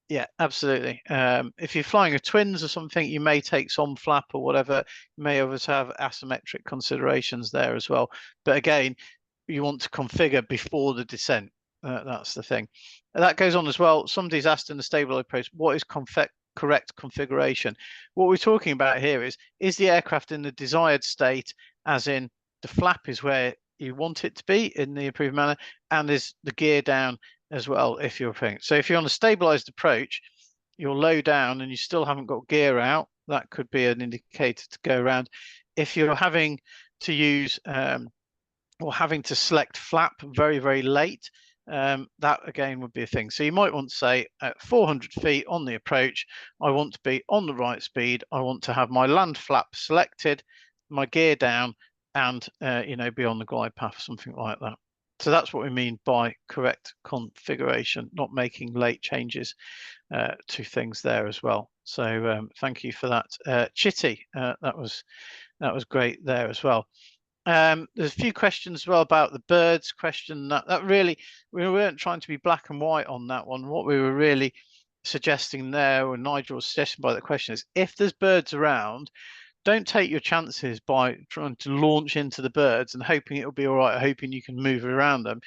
Yeah, absolutely. If you're flying a twins or something, you may take some flap or whatever. You may always have asymmetric considerations there as well. But again, you want to configure before the descent. That's the thing. That goes on as well. Somebody's asked in the stabilised approach, what is correct configuration? What we're talking about here is the aircraft in the desired state, as in the flap is where you want it to be in the approved manner, and is the gear down as well if you're playing. So if you're on a stabilised approach, you're low down and you still haven't got gear out, that could be an indicator to go around. If you're having to use or having to select flap very, very late, that again would be a thing. So you might want to say at 400 feet on the approach, I want to be on the right speed. I want to have my land flap selected, my gear down, and be on the glide path, something like that. So that's what we mean by correct configuration, not making late changes to things there as well. So thank you for that, Chitty. That was great there as well. There's a few questions as well about the birds question. That really, we weren't trying to be black and white on that one. What we were really suggesting there, or Nigel was suggesting by the question, is if there's birds around, don't take your chances by trying to launch into the birds and hoping it'll be all right, hoping you can move around them.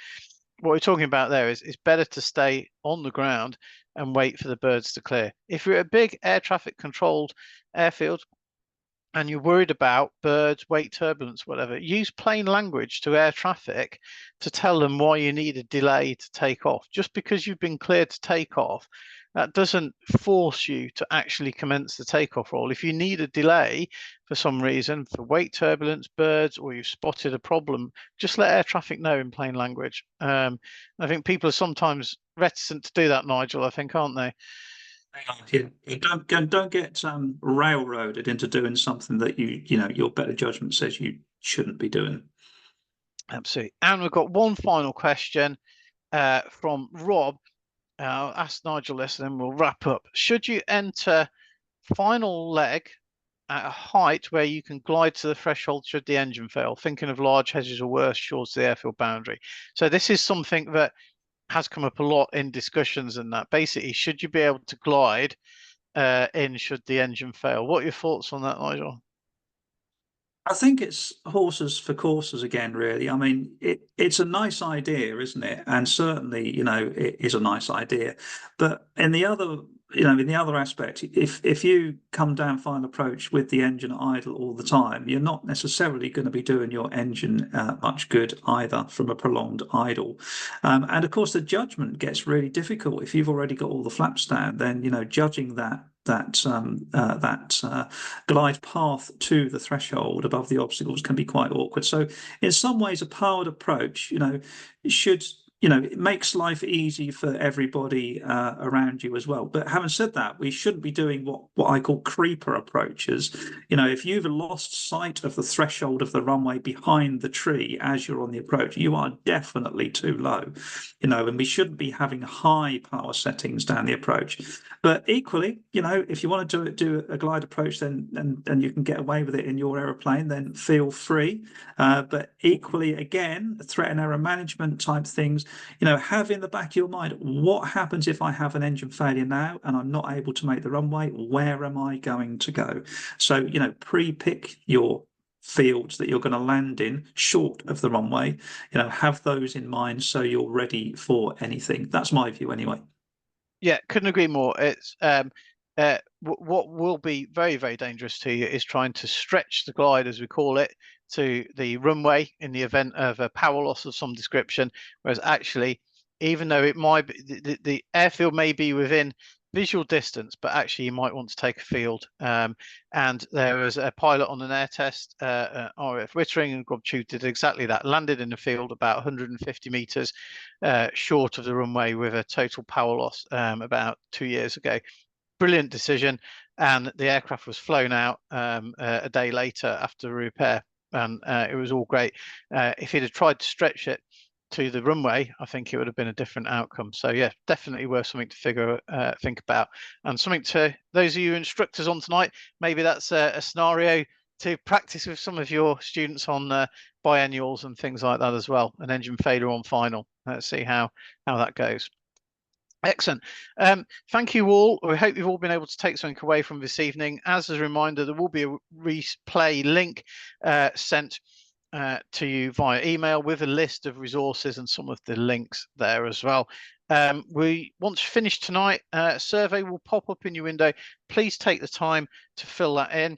What we're talking about there is it's better to stay on the ground and wait for the birds to clear. If you're at a big air traffic controlled airfield and you're worried about birds, wake turbulence, whatever, use plain language to air traffic to tell them why you need a delay to take off. Just because you've been cleared to take off, that doesn't force you to actually commence the takeoff roll. If you need a delay for some reason, for wake turbulence, birds, or you've spotted a problem, just let air traffic know in plain language. I think people are sometimes reticent to do that, Nigel, I think, aren't they? Don't get railroaded into doing something that your better judgment says you shouldn't be doing. Absolutely. And we've got one final question from Rob. I'll ask Nigel this and then we'll wrap up. Should you enter final leg at a height where you can glide to the threshold should the engine fail? Thinking of large hedges or worse shores to the airfield boundary. So this is something that has come up a lot in discussions, and that basically, should you be able to glide in should the engine fail? What are your thoughts on that, Nigel? I think it's horses for courses again, really. I mean, it's a nice idea, isn't it? And certainly, it is a nice idea. But in the other aspect, if you come down final approach with the engine idle all the time, you're not necessarily going to be doing your engine much good either from a prolonged idle. And of course, the judgment gets really difficult. If you've already got all the flaps down, then judging that glide path to the threshold above the obstacles can be quite awkward. So in some ways, a powered approach, should it makes life easy for everybody around you as well. But having said that, we shouldn't be doing what I call creeper approaches. If you've lost sight of the threshold of the runway behind the tree as you're on the approach, you are definitely too low. And we shouldn't be having high power settings down the approach. But equally, if you want to do a glide approach, then and you can get away with it in your aeroplane, then feel free. But equally, again, threat and error management type things. Have in the back of your mind, what happens if I have an engine failure now and I'm not able to make the runway? Where am I going to go? So, pre-pick your fields that you're going to land in short of the runway. Have those in mind so you're ready for anything. That's my view anyway. Yeah, couldn't agree more. It's what will be very, very dangerous to you is trying to stretch the glide, as we call it, to the runway in the event of a power loss of some description. Whereas actually, even though it might be the airfield may be within visual distance, but actually you might want to take a field. And there was a pilot on an air test, RAF Wittering, and Grobtube did exactly that. Landed in a field about 150 meters short of the runway with a total power loss about 2 years ago. Brilliant decision, and the aircraft was flown out a day later after repair, and it was all great. If he'd have tried to stretch it to the runway, I think it would have been a different outcome. So yeah, definitely worth something to think about, and something to those of you instructors on tonight. Maybe that's a scenario to practice with some of your students on biennials and things like that as well. An engine failure on final. Let's see how that goes. Excellent. Thank you all. We hope you've all been able to take something away from this evening. As a reminder, there will be a replay link sent to you via email with a list of resources and some of the links there as well. We once finished tonight, a survey will pop up in your window. Please take the time to fill that in.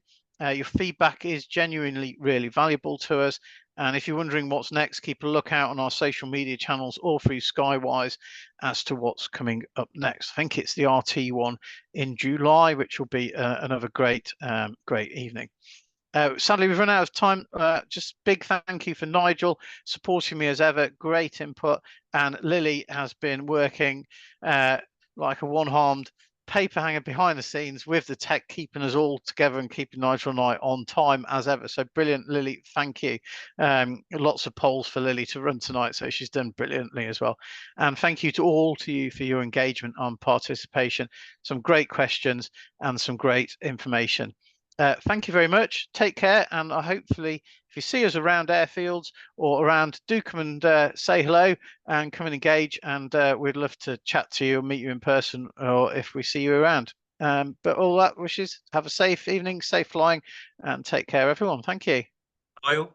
Your feedback is genuinely really valuable to us. And if you're wondering what's next, keep a lookout on our social media channels or through Skywise as to what's coming up next. I think it's the RT one in July, which will be another great evening. Sadly, we've run out of time. Just big thank you for Nigel supporting me as ever. Great input. And Lily has been working like a one-armed paper hanger behind the scenes with the tech, keeping us all together and keeping Nigel and I on time as ever. So brilliant, Lily. Thank you. Lots of polls for Lily to run tonight, so she's done brilliantly as well. And thank you to all to you for your engagement and participation. Some great questions and some great information. Thank you very much. Take care, and hopefully if you see us around airfields or around, do come and say hello and come and engage, and we'd love to chat to you or meet you in person, or if we see you around. But all that wishes, have a safe evening, safe flying, and take care everyone. Thank you. Bye all.